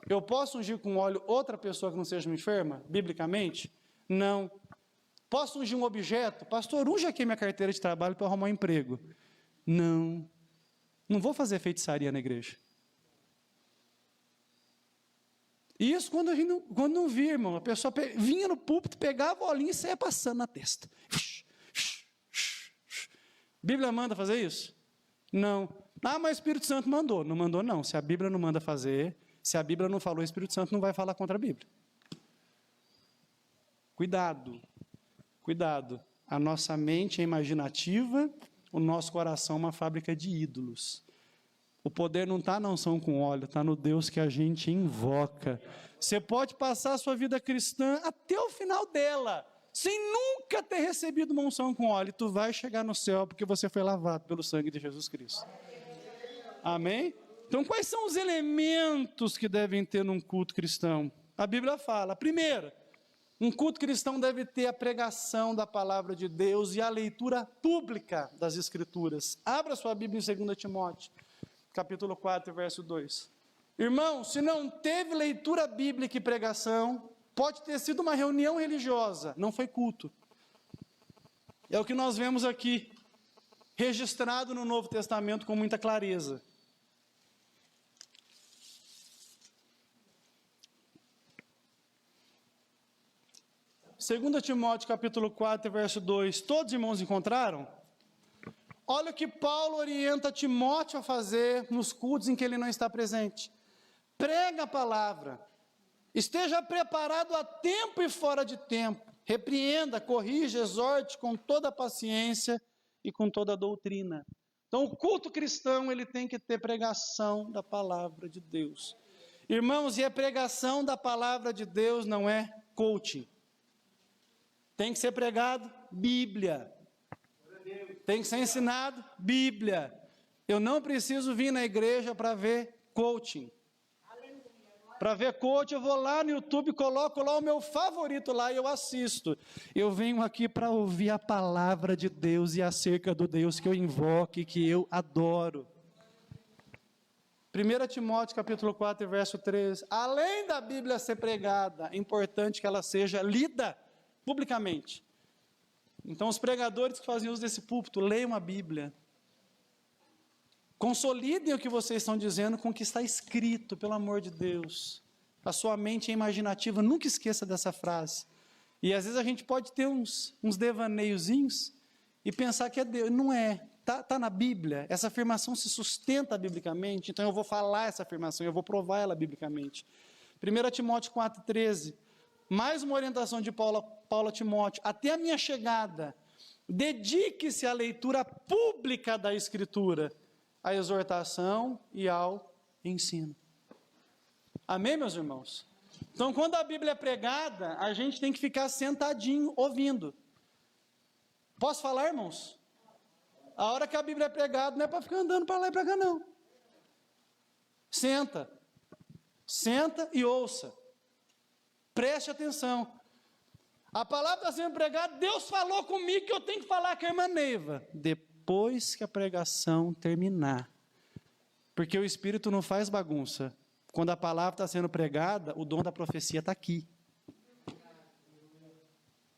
Speaker 1: Eu posso ungir com óleo outra pessoa que não seja uma enferma, biblicamente? Não. Posso ungir um objeto? Pastor, unge aqui minha carteira de trabalho para arrumar um emprego. Não. Não vou fazer feitiçaria na igreja. E isso quando não via, irmão. A pessoa vinha no púlpito, pegava o olhinho e saia passando na testa. Bíblia manda fazer isso? Não. Ah, mas o Espírito Santo mandou. Não mandou, não. Se a Bíblia não manda fazer, se a Bíblia não falou, o Espírito Santo não vai falar contra a Bíblia. Cuidado. Cuidado. A nossa mente é imaginativa, o nosso coração é uma fábrica de ídolos. O poder não está na unção com óleo, está no Deus que a gente invoca. Você pode passar a sua vida cristã até o final dela, sem nunca ter recebido uma unção com óleo. Tu vai chegar no céu porque você foi lavado pelo sangue de Jesus Cristo. Amém? Então, quais são os elementos que devem ter num culto cristão? A Bíblia fala, primeiro, um culto cristão deve ter a pregação da palavra de Deus e a leitura pública das Escrituras. Abra sua Bíblia em 2 Timóteo, capítulo 4, verso 2. Irmão, se não teve leitura bíblica e pregação, pode ter sido uma reunião religiosa, não foi culto. É o que nós vemos aqui, registrado no Novo Testamento com muita clareza. Segunda Timóteo, capítulo 4, verso 2. Todos os irmãos encontraram? Olha o que Paulo orienta Timóteo a fazer nos cultos em que ele não está presente. Prega a palavra. Esteja preparado a tempo e fora de tempo. Repreenda, corrija, exorte com toda a paciência e com toda a doutrina. Então, o culto cristão, ele tem que ter pregação da palavra de Deus. Irmãos, e a pregação da palavra de Deus não é coaching. Tem que ser pregado Bíblia. Tem que ser ensinado Bíblia. Eu não preciso vir na igreja para ver coaching. Para ver coaching, eu vou lá no YouTube, coloco lá o meu favorito lá e eu assisto. Eu venho aqui para ouvir a palavra de Deus e acerca do Deus que eu invoco e que eu adoro. 1 Timóteo capítulo 4, verso 13. Além da Bíblia ser pregada, é importante que ela seja lida publicamente. Então, os pregadores que fazem uso desse púlpito, leiam a Bíblia. Consolidem o que vocês estão dizendo com o que está escrito, pelo amor de Deus. A sua mente é imaginativa, nunca esqueça dessa frase. E às vezes a gente pode ter uns devaneiozinhos e pensar que é Deus. Não é. Está na Bíblia. Essa afirmação se sustenta biblicamente, então eu vou falar essa afirmação, eu vou provar ela biblicamente. 1 Timóteo 4,13. Mais uma orientação de Paulo a Timóteo. Até a minha chegada, dedique-se à leitura pública da Escritura, à exortação e ao ensino. Amém, meus irmãos? Então, quando a Bíblia é pregada, a gente tem que ficar sentadinho, ouvindo. Posso falar, irmãos? A hora que a Bíblia é pregada, não é para ficar andando para lá e para cá, não. Senta. Senta e ouça. Preste atenção. A palavra está sendo pregada, Deus falou comigo que eu tenho que falar com a irmã Neiva. Depois que a pregação terminar. Porque o Espírito não faz bagunça. Quando a palavra está sendo pregada, o dom da profecia está aqui.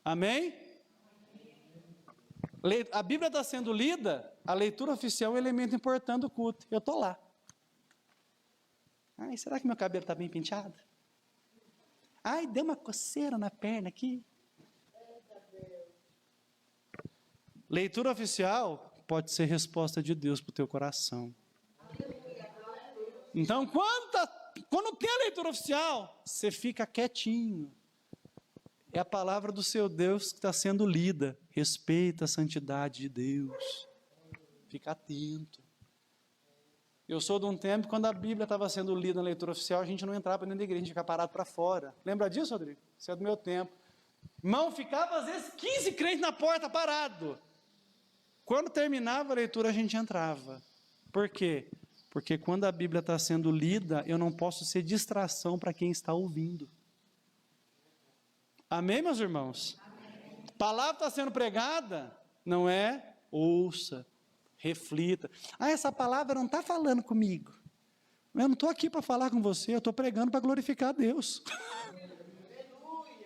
Speaker 1: Amém? A Bíblia está sendo lida, a leitura oficial é um elemento importante do culto. Eu estou lá. Ai, será que meu cabelo está bem penteado? Ai, deu uma coceira na perna aqui. Leitura oficial pode ser resposta de Deus para o teu coração. Então, quando tem a leitura oficial, você fica quietinho. É a palavra do seu Deus que está sendo lida. Respeita a santidade de Deus. Fica atento. Eu sou de um tempo, quando a Bíblia estava sendo lida na leitura oficial, a gente não entrava dentro da igreja, a gente ficava parado para fora. Lembra disso, Rodrigo? Isso é do meu tempo. Irmão, ficava às vezes 15 crentes na porta parado. Quando terminava a leitura, a gente entrava. Por quê? Porque quando a Bíblia está sendo lida, eu não posso ser distração para quem está ouvindo. Amém, meus irmãos? Amém. Palavra está sendo pregada, não é? Ouça, reflita. Essa palavra não está falando comigo. Eu não estou aqui para falar com você, eu estou pregando para glorificar a Deus.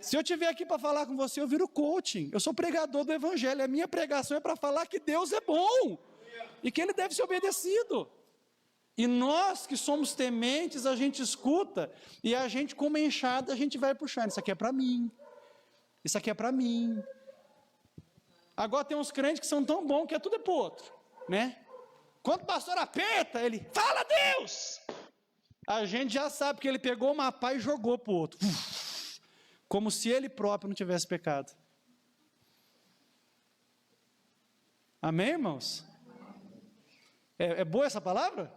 Speaker 1: Se eu estiver aqui para falar com você, eu viro coaching. Eu sou pregador do Evangelho. A minha pregação é para falar que Deus é bom e que Ele deve ser obedecido. E nós que somos tementes, a gente escuta e a gente, como enxada, a gente vai puxando. Isso aqui é para mim. Isso aqui é para mim. Agora tem uns crentes que são tão bons que é tudo para o outro, né? Quando o pastor aperta, ele fala Deus. A gente já sabe que ele pegou uma pá e jogou para o outro. Como se ele próprio não tivesse pecado. Amém, irmãos? É boa essa palavra?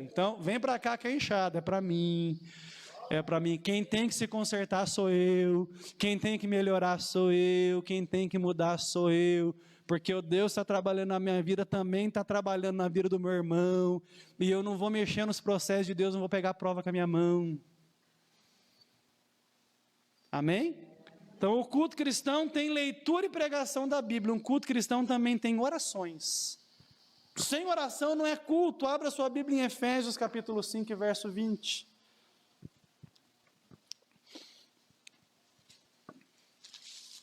Speaker 1: Então vem para cá que é enxada, é para mim. É para mim, quem tem que se consertar sou eu, quem tem que melhorar sou eu, quem tem que mudar sou eu, porque o Deus está trabalhando na minha vida, também está trabalhando na vida do meu irmão, e eu não vou mexer nos processos de Deus, não vou pegar a prova com a minha mão. Amém? Então o culto cristão tem leitura e pregação da Bíblia, um culto cristão também tem orações. Sem oração não é culto. Abra sua Bíblia em Efésios capítulo 5, verso 20.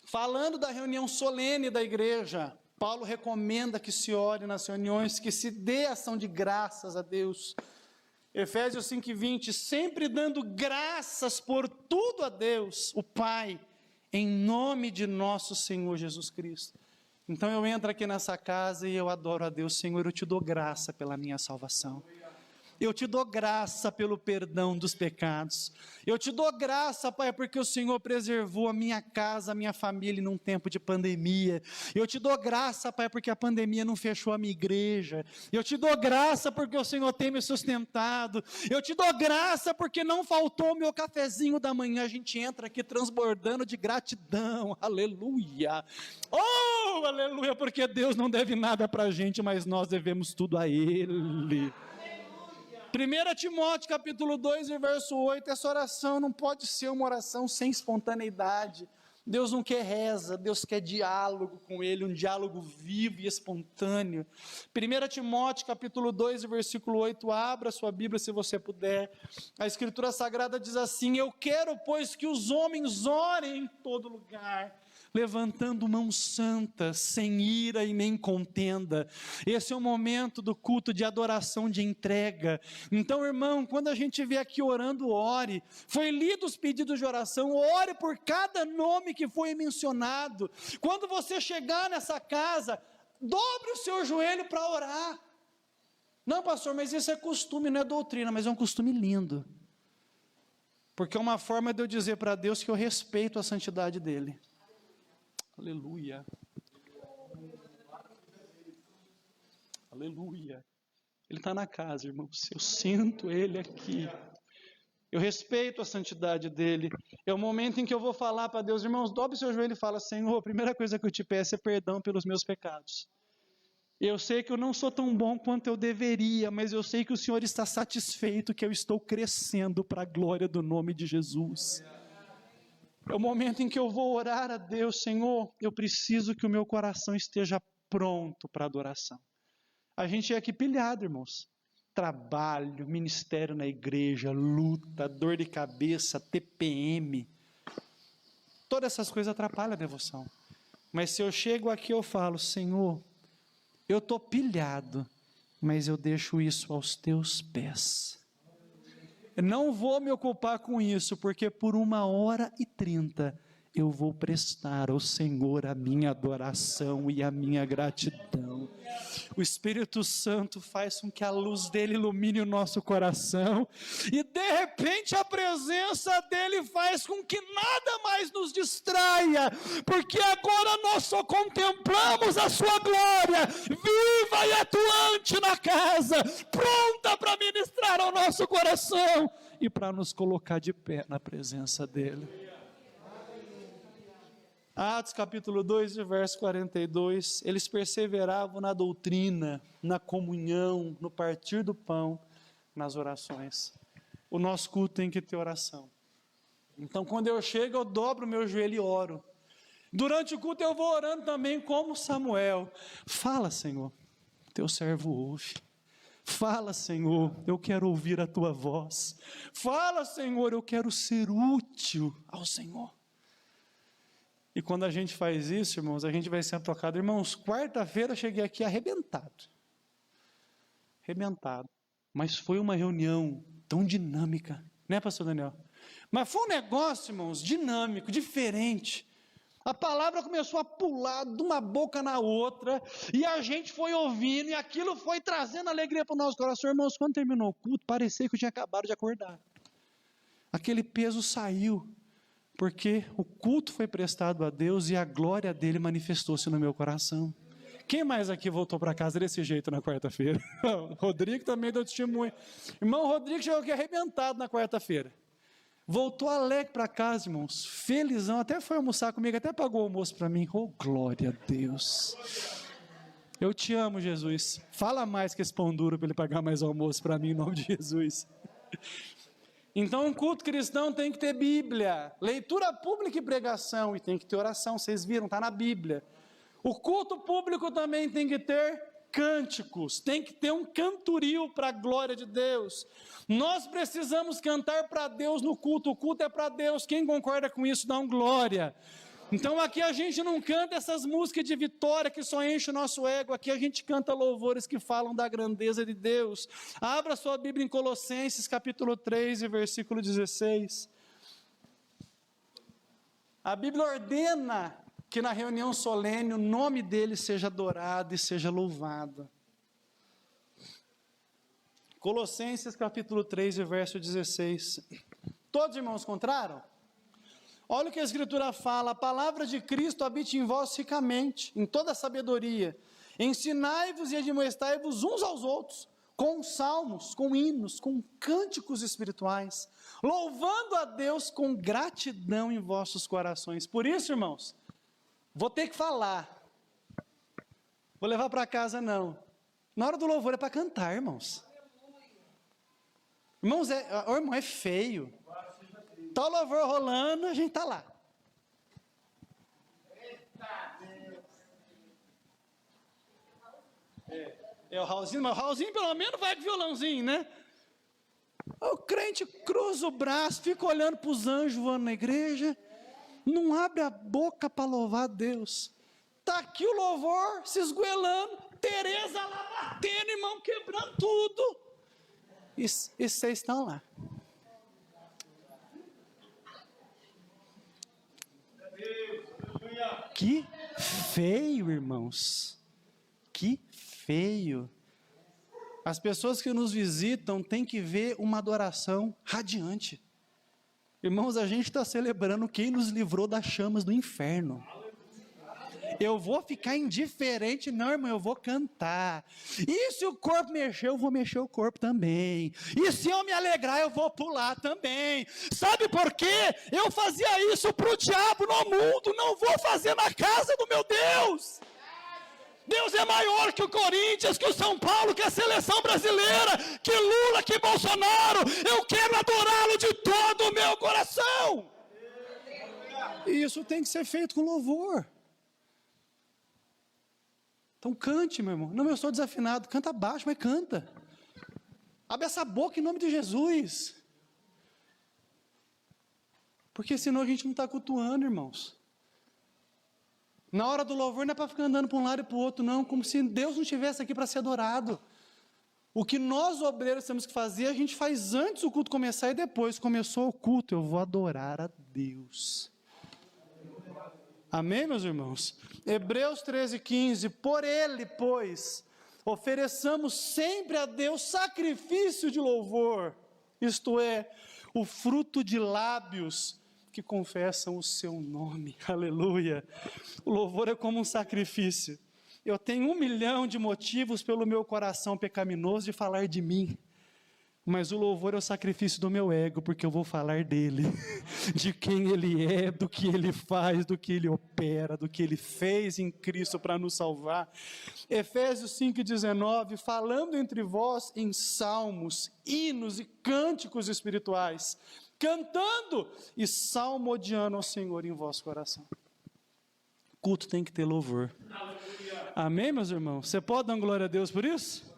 Speaker 1: Falando da reunião solene da igreja, Paulo recomenda que se ore nas reuniões, que se dê ação de graças a Deus. Efésios 5:20, sempre dando graças por tudo a Deus, o Pai, em nome de nosso Senhor Jesus Cristo. Então eu entro aqui nessa casa e eu adoro a Deus. Senhor, eu te dou graça pela minha salvação. Eu te dou graça pelo perdão dos pecados. Eu te dou graça, Pai, porque o Senhor preservou a minha casa, a minha família num tempo de pandemia. Eu te dou graça, Pai, porque a pandemia não fechou a minha igreja. Eu te dou graça porque o Senhor tem me sustentado. Eu te dou graça porque não faltou o meu cafezinho da manhã. A gente entra aqui transbordando de gratidão. Aleluia. Oh, aleluia, porque Deus não deve nada para a gente, mas nós devemos tudo a Ele. 1 Timóteo capítulo 2, verso 8, essa oração não pode ser uma oração sem espontaneidade. Deus não quer reza, Deus quer diálogo com Ele, um diálogo vivo e espontâneo. 1 Timóteo capítulo 2, versículo 8, abra sua Bíblia se você puder. A Escritura Sagrada diz assim: eu quero, pois, que os homens orem em todo lugar, levantando mãos santas, sem ira e nem contenda. Esse é o momento do culto de adoração, de entrega. Então, irmão, quando a gente vê aqui orando, ore. Foi lido os pedidos de oração, ore por cada nome que foi mencionado. Quando você chegar nessa casa, dobre o seu joelho para orar. Não, pastor, mas isso é costume, não é doutrina, mas é um costume lindo. Porque é uma forma de eu dizer para Deus que eu respeito a santidade dEle. Aleluia. Aleluia. Ele está na casa, irmãos. Eu sinto Ele aqui. Eu respeito a santidade dEle. É o momento em que eu vou falar para Deus, irmãos, dobre seu joelho e fala: Senhor, a primeira coisa que eu te peço é perdão pelos meus pecados. Eu sei que eu não sou tão bom quanto eu deveria, mas eu sei que o Senhor está satisfeito que eu estou crescendo para a glória do nome de Jesus. É o momento em que eu vou orar a Deus, Senhor, eu preciso que o meu coração esteja pronto para adoração. A gente é aqui pilhado, irmãos. Trabalho, ministério na igreja, luta, dor de cabeça, TPM. Todas essas coisas atrapalham a devoção. Mas se eu chego aqui, eu falo, Senhor, eu estou pilhado, mas eu deixo isso aos teus pés. Eu não vou me ocupar com isso, porque por 1h30 eu vou prestar ao Senhor a minha adoração e a minha gratidão. O Espírito Santo faz com que a luz dele ilumine o nosso coração, e de repente a presença dele faz com que nada mais nos distraia, porque agora nós só contemplamos a sua glória, viva e atuante na casa, pronta para ministrar ao nosso coração, e para nos colocar de pé na presença dele. Atos capítulo 2, verso 42, eles perseveravam na doutrina, na comunhão, no partir do pão, nas orações. O nosso culto tem que ter oração. Então quando eu chego, eu dobro o meu joelho e oro. Durante o culto eu vou orando também como Samuel. Fala, Senhor, teu servo ouve. Fala, Senhor, eu quero ouvir a tua voz. Fala, Senhor, eu quero ser útil ao Senhor. E quando a gente faz isso, irmãos, a gente vai sendo tocado. Irmãos, quarta-feira eu cheguei aqui arrebentado. Mas foi uma reunião tão dinâmica, né, pastor Daniel? Mas foi um negócio, irmãos, dinâmico, diferente. A palavra começou a pular de uma boca na outra, e a gente foi ouvindo, e aquilo foi trazendo alegria para o nosso coração. Irmãos, quando terminou o culto, parecia que eu tinha acabado de acordar. Aquele peso saiu, porque o culto foi prestado a Deus e a glória dele manifestou-se no meu coração. Quem mais aqui voltou para casa desse jeito na quarta-feira? Rodrigo também deu testemunho. Irmão Rodrigo chegou aqui arrebentado na quarta-feira. Voltou alegre para casa, irmãos, felizão, até foi almoçar comigo, até pagou o almoço para mim. Oh, glória a Deus. Eu te amo, Jesus. Fala mais que esse pão duro para ele pagar mais almoço para mim, em nome de Jesus. Então, um culto cristão tem que ter Bíblia, leitura pública e pregação, e tem que ter oração, vocês viram, está na Bíblia. O culto público também tem que ter cânticos, tem que ter um cantorio para a glória de Deus. Nós precisamos cantar para Deus no culto, o culto é para Deus, quem concorda com isso dá um glória. Então aqui a gente não canta essas músicas de vitória que só enche o nosso ego, aqui a gente canta louvores que falam da grandeza de Deus. Abra sua Bíblia em Colossenses capítulo 3 e versículo 16. A Bíblia ordena que na reunião solene o nome dele seja adorado e seja louvado. Colossenses capítulo 3 e verso 16. Todos irmãos encontraram? Olha o que a Escritura fala: a palavra de Cristo habite em vós ricamente, em toda sabedoria. Ensinai-vos e admoestai-vos uns aos outros, com salmos, com hinos, com cânticos espirituais, louvando a Deus com gratidão em vossos corações. Por isso, irmãos, vou ter que falar. Vou levar para casa não. Na hora do louvor é para cantar, irmãos. Irmãos, irmão, é feio. Está o louvor rolando, a gente está lá. É o Raulzinho, mas o Raulzinho pelo menos vai com violãozinho, né? O crente cruza o braço, fica olhando para os anjos voando na igreja, não abre a boca para louvar a Deus. Está aqui o louvor se esgoelando, Tereza lá batendo, irmão, quebrando tudo. E vocês estão lá. Que feio, irmãos. Que feio. As pessoas que nos visitam têm que ver uma adoração radiante. Irmãos, a gente está celebrando quem nos livrou das chamas do inferno. Eu vou ficar indiferente? Não, irmão, eu vou cantar. E se o corpo mexer, eu vou mexer o corpo também. E se eu me alegrar, eu vou pular também. Sabe por quê? Eu fazia isso para o diabo no mundo, não vou fazer na casa do meu Deus. Deus é maior que o Corinthians, que o São Paulo, que a seleção brasileira, que Lula, que Bolsonaro. Eu quero adorá-lo de todo o meu coração. E isso tem que ser feito com louvor. Então cante, meu irmão. Não, eu estou desafinado. Canta baixo, mas canta. Abre essa boca em nome de Jesus. Porque senão a gente não está cultuando, irmãos. Na hora do louvor não é para ficar andando para um lado e para o outro, não. Como se Deus não estivesse aqui para ser adorado. O que nós, obreiros, temos que fazer, a gente faz antes do culto começar e depois. Começou o culto, eu vou adorar a Deus. Amém, meus irmãos? Hebreus 13:15. Por ele, pois, ofereçamos sempre a Deus sacrifício de louvor. Isto é, o fruto de lábios que confessam o seu nome. Aleluia. O louvor é como um sacrifício. Eu tenho 1 milhão de motivos pelo meu coração pecaminoso de falar de mim. Mas o louvor é o sacrifício do meu ego, porque eu vou falar dele, de quem ele é, do que ele faz, do que ele opera, do que ele fez em Cristo para nos salvar. Efésios 5:19, falando entre vós em salmos, hinos e cânticos espirituais, cantando e salmodiando ao Senhor em vosso coração. Culto tem que ter louvor. Amém, meus irmãos? Você pode dar glória a Deus por isso?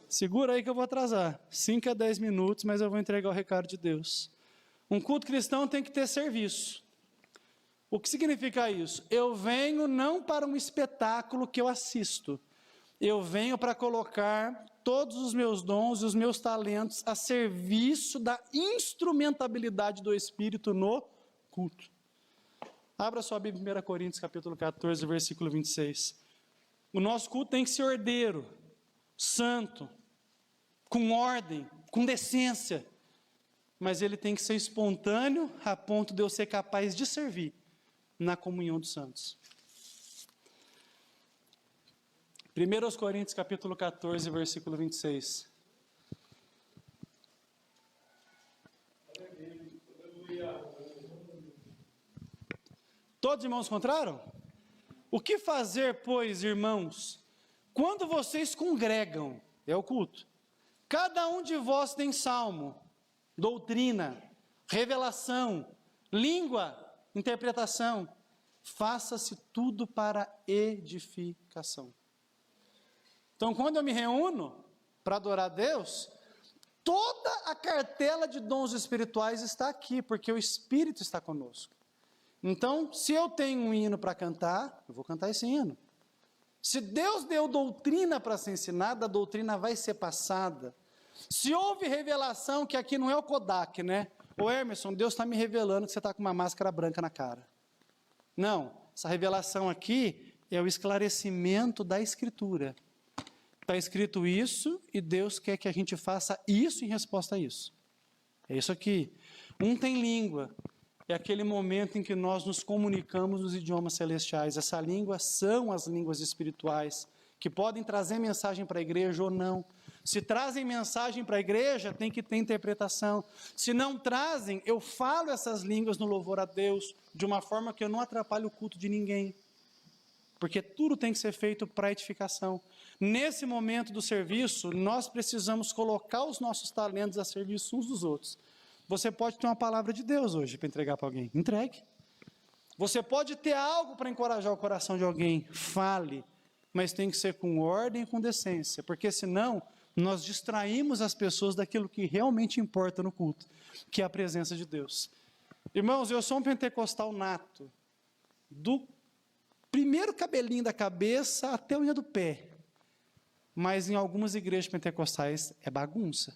Speaker 1: Segura aí que eu vou atrasar. 5 a 10 minutos, mas eu vou entregar o recado de Deus. Um culto cristão tem que ter serviço. O que significa isso? Eu venho não para um espetáculo que eu assisto. Eu venho para colocar todos os meus dons e os meus talentos a serviço da instrumentabilidade do Espírito no culto. Abra sua Bíblia em 1 Coríntios capítulo 14, versículo 26. O nosso culto tem que ser ordeiro, santo, com ordem, com decência, mas ele tem que ser espontâneo a ponto de eu ser capaz de servir na comunhão dos santos. 1 Coríntios capítulo 14, versículo 26. Todos os irmãos encontraram? O que fazer, pois, irmãos, quando vocês congregam, é o culto, cada um de vós tem salmo, doutrina, revelação, língua, interpretação, faça-se tudo para edificação. Então, quando eu me reúno para adorar a Deus, toda a cartela de dons espirituais está aqui, porque o Espírito está conosco. Então, se eu tenho um hino para cantar, eu vou cantar esse hino. Se Deus deu doutrina para ser ensinada, a doutrina vai ser passada. Se houve revelação, que aqui não é o Kodak, né? Ô Emerson, Deus está me revelando que você está com uma máscara branca na cara. Não, essa revelação aqui é o esclarecimento da Escritura. Está escrito isso e Deus quer que a gente faça isso em resposta a isso. É isso aqui. Um tem língua. É aquele momento em que nós nos comunicamos nos idiomas celestiais. Essa língua são as línguas espirituais, que podem trazer mensagem para a igreja ou não. Se trazem mensagem para a igreja, tem que ter interpretação. Se não trazem, eu falo essas línguas no louvor a Deus, de uma forma que eu não atrapalhe o culto de ninguém. Porque tudo tem que ser feito para edificação. Nesse momento do serviço, nós precisamos colocar os nossos talentos a serviço uns dos outros. Você pode ter uma palavra de Deus hoje para entregar para alguém. Entregue. Você pode ter algo para encorajar o coração de alguém. Fale. Mas tem que ser com ordem e com decência. Porque senão, nós distraímos as pessoas daquilo que realmente importa no culto, que é a presença de Deus. Irmãos, eu sou um pentecostal nato. Do primeiro cabelinho da cabeça até a unha do pé. Mas em algumas igrejas pentecostais é bagunça.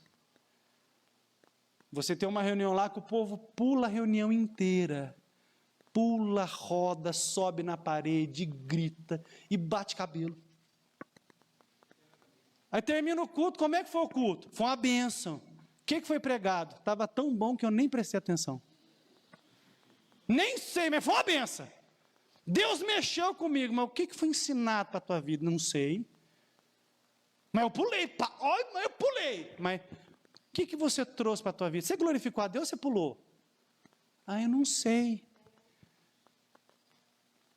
Speaker 1: Você tem uma reunião lá que o povo pula a reunião inteira. Pula, roda, sobe na parede, grita e bate cabelo. Aí termina o culto, como é que foi o culto? Foi uma bênção. O que foi pregado? Estava tão bom que eu nem prestei atenção. Nem sei, mas foi uma bênção. Deus mexeu comigo, mas o que foi ensinado para a tua vida? Não sei. Mas eu pulei, mas eu pulei. Mas o que você trouxe para a tua vida? Você glorificou a Deus ou você pulou? Eu não sei.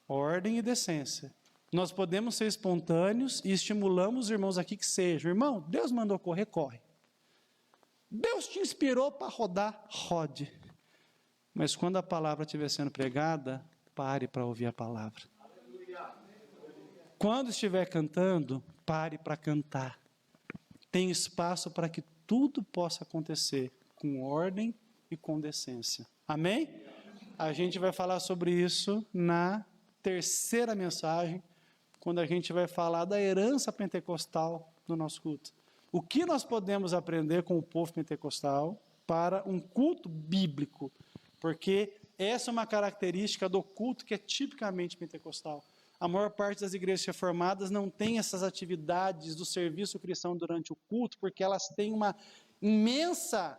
Speaker 1: Ordem e decência. Nós podemos ser espontâneos e estimulamos os irmãos aqui que sejam. Irmão, Deus mandou correr, corre. Deus te inspirou para rodar, rode. Mas quando a palavra estiver sendo pregada, pare para ouvir a palavra. Quando estiver cantando, pare para cantar. Tem espaço para que tudo possa acontecer com ordem e com decência. Amém? A gente vai falar sobre isso na terceira mensagem, quando a gente vai falar da herança pentecostal no nosso culto. O que nós podemos aprender com o povo pentecostal para um culto bíblico? Porque essa é uma característica do culto que é tipicamente pentecostal. A maior parte das igrejas reformadas não tem essas atividades do serviço cristão durante o culto, porque elas têm uma imensa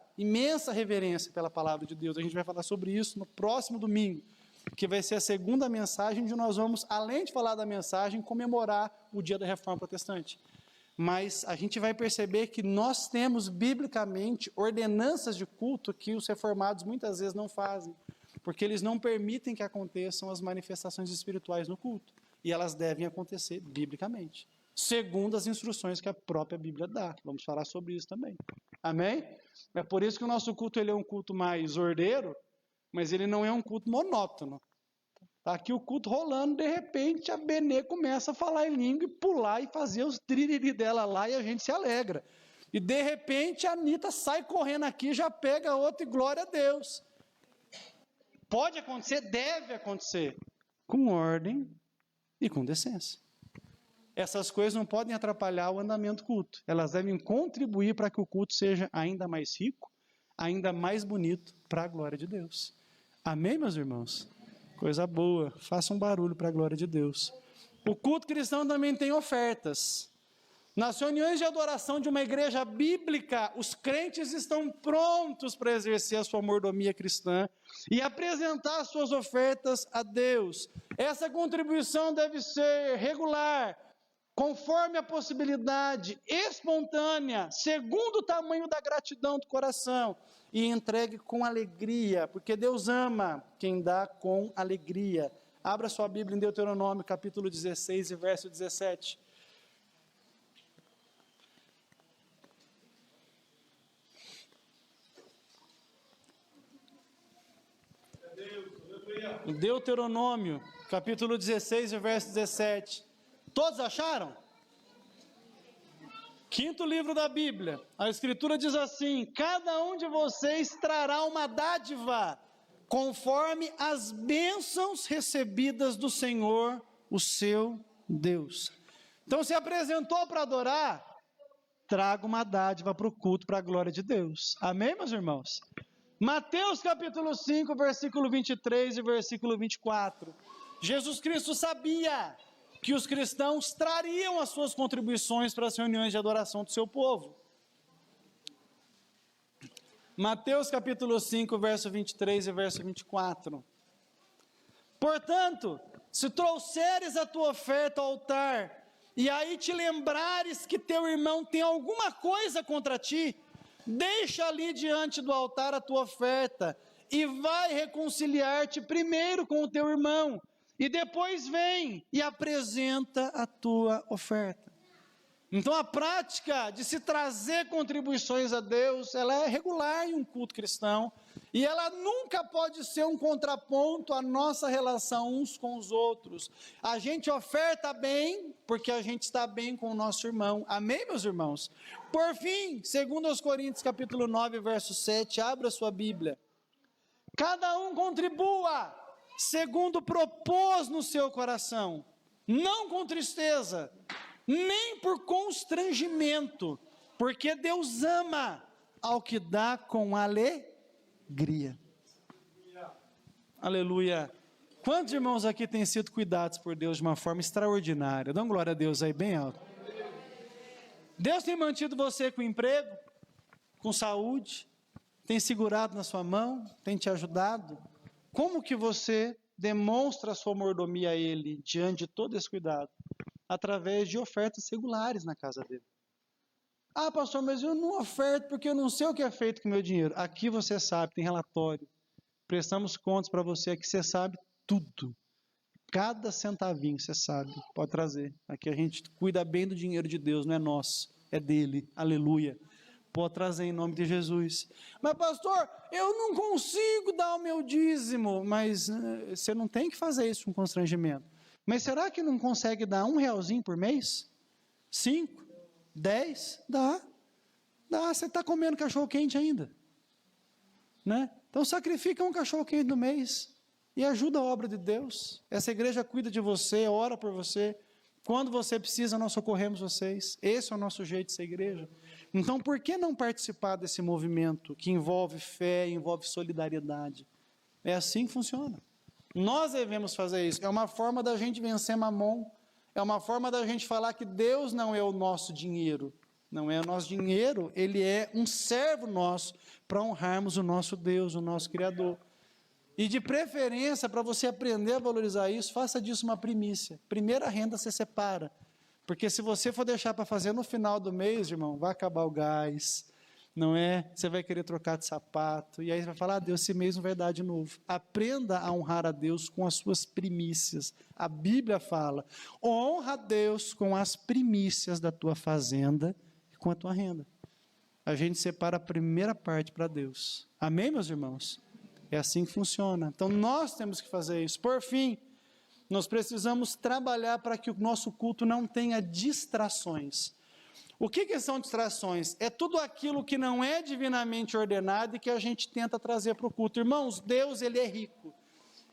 Speaker 1: reverência pela palavra de Deus. A gente vai falar sobre isso no próximo domingo, que vai ser a segunda mensagem, onde nós vamos, além de falar da mensagem, comemorar o dia da Reforma Protestante. Mas a gente vai perceber que nós temos, biblicamente, ordenanças de culto que os reformados muitas vezes não fazem, porque eles não permitem que aconteçam as manifestações espirituais no culto. E elas devem acontecer biblicamente, segundo as instruções que a própria Bíblia dá. Vamos falar sobre isso também. Amém? É por isso que o nosso culto ele é um culto mais ordeiro, mas ele não é um culto monótono. Está aqui o culto rolando, de repente a Benê começa a falar em língua e pular e fazer os tririri dela lá e a gente se alegra. E de repente a Anitta sai correndo aqui, já pega outra e glória a Deus. Pode acontecer, deve acontecer, com ordem e com decência. Essas coisas não podem atrapalhar o andamento do culto. Elas devem contribuir para que o culto seja ainda mais rico, ainda mais bonito para a glória de Deus. Amém, meus irmãos? Coisa boa. Faça um barulho para a glória de Deus. O culto cristão também tem ofertas. Nas reuniões de adoração de uma igreja bíblica, os crentes estão prontos para exercer a sua mordomia cristã e apresentar suas ofertas a Deus. Essa contribuição deve ser regular, conforme a possibilidade, espontânea, segundo o tamanho da gratidão do coração, e entregue com alegria, porque Deus ama quem dá com alegria. Abra sua Bíblia em Deuteronômio, capítulo 16 e verso 17. Deuteronômio, capítulo 16 e verso 17. Todos acharam? Quinto livro da Bíblia, a Escritura diz assim: cada um de vocês trará uma dádiva, conforme as bênçãos recebidas do Senhor, o seu Deus. Então, se apresentou para adorar, traga uma dádiva para o culto, para a glória de Deus. Amém, meus irmãos? Mateus capítulo 5, versículo 23 e versículo 24. Jesus Cristo sabia que os cristãos trariam as suas contribuições para as reuniões de adoração do seu povo. Mateus capítulo 5, verso 23 e verso 24. Portanto, se trouxeres a tua oferta ao altar, e aí te lembrares que teu irmão tem alguma coisa contra ti, deixa ali diante do altar a tua oferta, e vai reconciliar-te primeiro com o teu irmão, e depois vem e apresenta a tua oferta. Então a prática de se trazer contribuições a Deus, ela é regular em um culto cristão, e ela nunca pode ser um contraponto à nossa relação uns com os outros. A gente oferta bem, porque a gente está bem com o nosso irmão. Amém, meus irmãos? Por fim, segundo aos Coríntios capítulo 9, verso 7, abra sua Bíblia. Cada um contribua segundo propôs no seu coração, não com tristeza, nem por constrangimento, porque Deus ama ao que dá com alegria. Aleluia. Quantos irmãos aqui têm sido cuidados por Deus de uma forma extraordinária? Dão glória a Deus aí bem alto. Deus tem mantido você com emprego, com saúde, tem segurado na sua mão, tem te ajudado. Como que você demonstra a sua mordomia a Ele diante de todo esse cuidado? Através de ofertas regulares na casa dele. Ah, pastor, mas eu não oferto porque eu não sei o que é feito com o meu dinheiro. Aqui você sabe, tem relatório. Prestamos contas para você, aqui você sabe tudo. Cada centavinho você sabe, pode trazer. Aqui a gente cuida bem do dinheiro de Deus, não é nosso, é dele. Aleluia. Pode trazer em nome de Jesus. Mas pastor, eu não consigo dar o meu dízimo. Mas você não tem que fazer isso com constrangimento. Mas será que não consegue dar R$1 por mês? 5? 10? Dá. Você está comendo cachorro quente ainda. Né? Então sacrifica um cachorro quente no mês. E ajuda a obra de Deus. Essa igreja cuida de você, ora por você. Quando você precisa, nós socorremos vocês. Esse é o nosso jeito de ser igreja. Então, por que não participar desse movimento que envolve fé, envolve solidariedade? É assim que funciona. Nós devemos fazer isso. É uma forma da gente vencer Mamon. É uma forma da gente falar que Deus não é o nosso dinheiro. Não é o nosso dinheiro, ele é um servo nosso para honrarmos o nosso Deus, o nosso Criador. E de preferência, para você aprender a valorizar isso, faça disso uma primícia. Primeira renda você separa. Porque se você for deixar para fazer no final do mês, irmão, vai acabar o gás, não é? Você vai querer trocar de sapato, e aí você vai falar, Deus, esse mês não vai dar de novo. Aprenda a honrar a Deus com as suas primícias. A Bíblia fala, honra a Deus com as primícias da tua fazenda e com a tua renda. A gente separa a primeira parte para Deus. Amém, meus irmãos? É assim que funciona. Então, nós temos que fazer isso. Por fim, nós precisamos trabalhar para que o nosso culto não tenha distrações. O que são distrações? É tudo aquilo que não é divinamente ordenado e que a gente tenta trazer para o culto. Irmãos, Deus, ele é rico.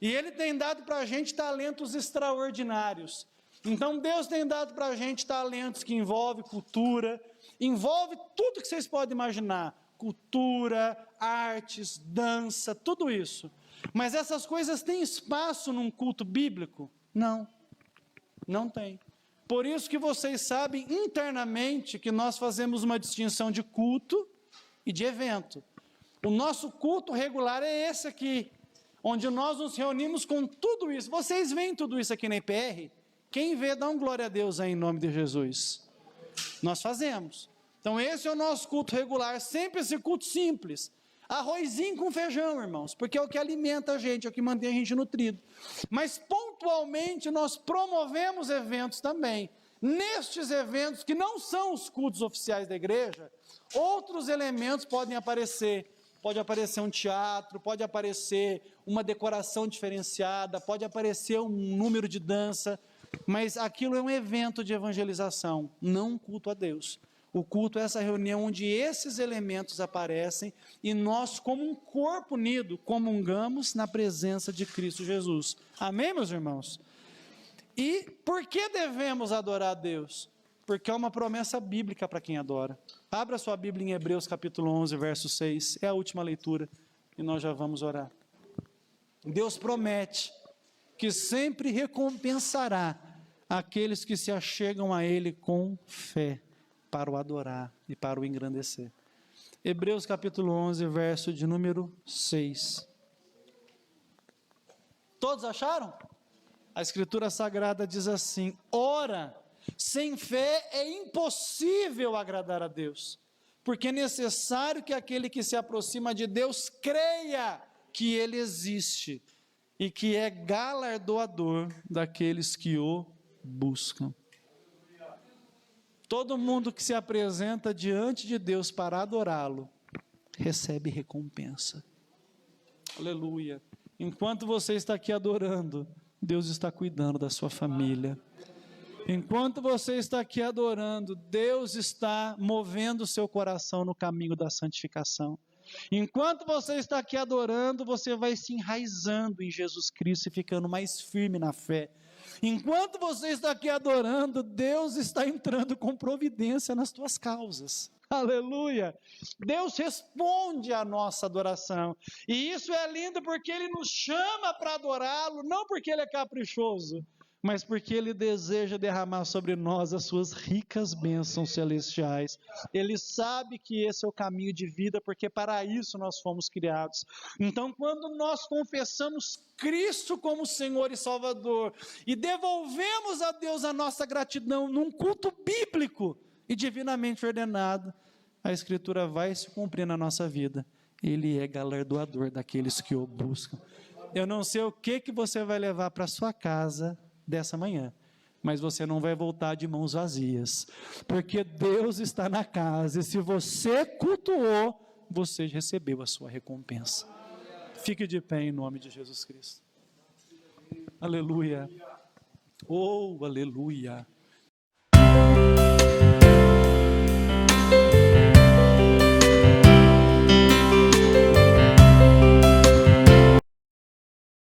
Speaker 1: E ele tem dado para a gente talentos extraordinários. Então, Deus tem dado para a gente talentos que envolvem cultura, envolve tudo que vocês podem imaginar. Cultura, artes, dança, tudo isso. Mas essas coisas têm espaço num culto bíblico? Não, não tem. Por isso que vocês sabem internamente que nós fazemos uma distinção de culto e de evento. O nosso culto regular é esse aqui, onde nós nos reunimos com tudo isso. Vocês veem tudo isso aqui na IPR? Quem vê, dá um glória a Deus aí em nome de Jesus. Nós fazemos. Então esse é o nosso culto regular, sempre esse culto simples. Arrozinho com feijão, irmãos, porque é o que alimenta a gente, é o que mantém a gente nutrido. Mas pontualmente nós promovemos eventos também. Nestes eventos, que não são os cultos oficiais da igreja, outros elementos podem aparecer. Pode aparecer um teatro, pode aparecer uma decoração diferenciada, pode aparecer um número de dança, mas aquilo é um evento de evangelização, não um culto a Deus. O culto é essa reunião onde esses elementos aparecem e nós, como um corpo unido, comungamos na presença de Cristo Jesus. Amém, meus irmãos? E por que devemos adorar a Deus? Porque é uma promessa bíblica para quem adora. Abra sua Bíblia em Hebreus capítulo 11, verso 6. É a última leitura e nós já vamos orar. Deus promete que sempre recompensará aqueles que se achegam a Ele com fé, para o adorar e para o engrandecer. Hebreus capítulo 11, verso de número 6. Todos acharam? A Escritura Sagrada diz assim, ora, sem fé é impossível agradar a Deus, porque é necessário que aquele que se aproxima de Deus creia que Ele existe e que é galardoador daqueles que o buscam. Todo mundo que se apresenta diante de Deus para adorá-lo, recebe recompensa. Aleluia. Enquanto você está aqui adorando, Deus está cuidando da sua família. Enquanto você está aqui adorando, Deus está movendo o seu coração no caminho da santificação. Enquanto você está aqui adorando, você vai se enraizando em Jesus Cristo e ficando mais firme na fé. Enquanto você está aqui adorando, Deus está entrando com providência nas tuas causas. Aleluia! Deus responde à nossa adoração. E isso é lindo porque Ele nos chama para adorá-lo, não porque Ele é caprichoso, mas porque Ele deseja derramar sobre nós as suas ricas bênçãos celestiais. Ele sabe que esse é o caminho de vida, porque para isso nós fomos criados. Então, quando nós confessamos Cristo como Senhor e Salvador, e devolvemos a Deus a nossa gratidão num culto bíblico e divinamente ordenado, a Escritura vai se cumprir na nossa vida. Ele é galardoador daqueles que o buscam. Eu não sei o que você vai levar para sua casa dessa manhã, mas você não vai voltar de mãos vazias, porque Deus está na casa, e se você cultuou, você recebeu a sua recompensa. Fique de pé em nome de Jesus Cristo. Aleluia. Oh, aleluia.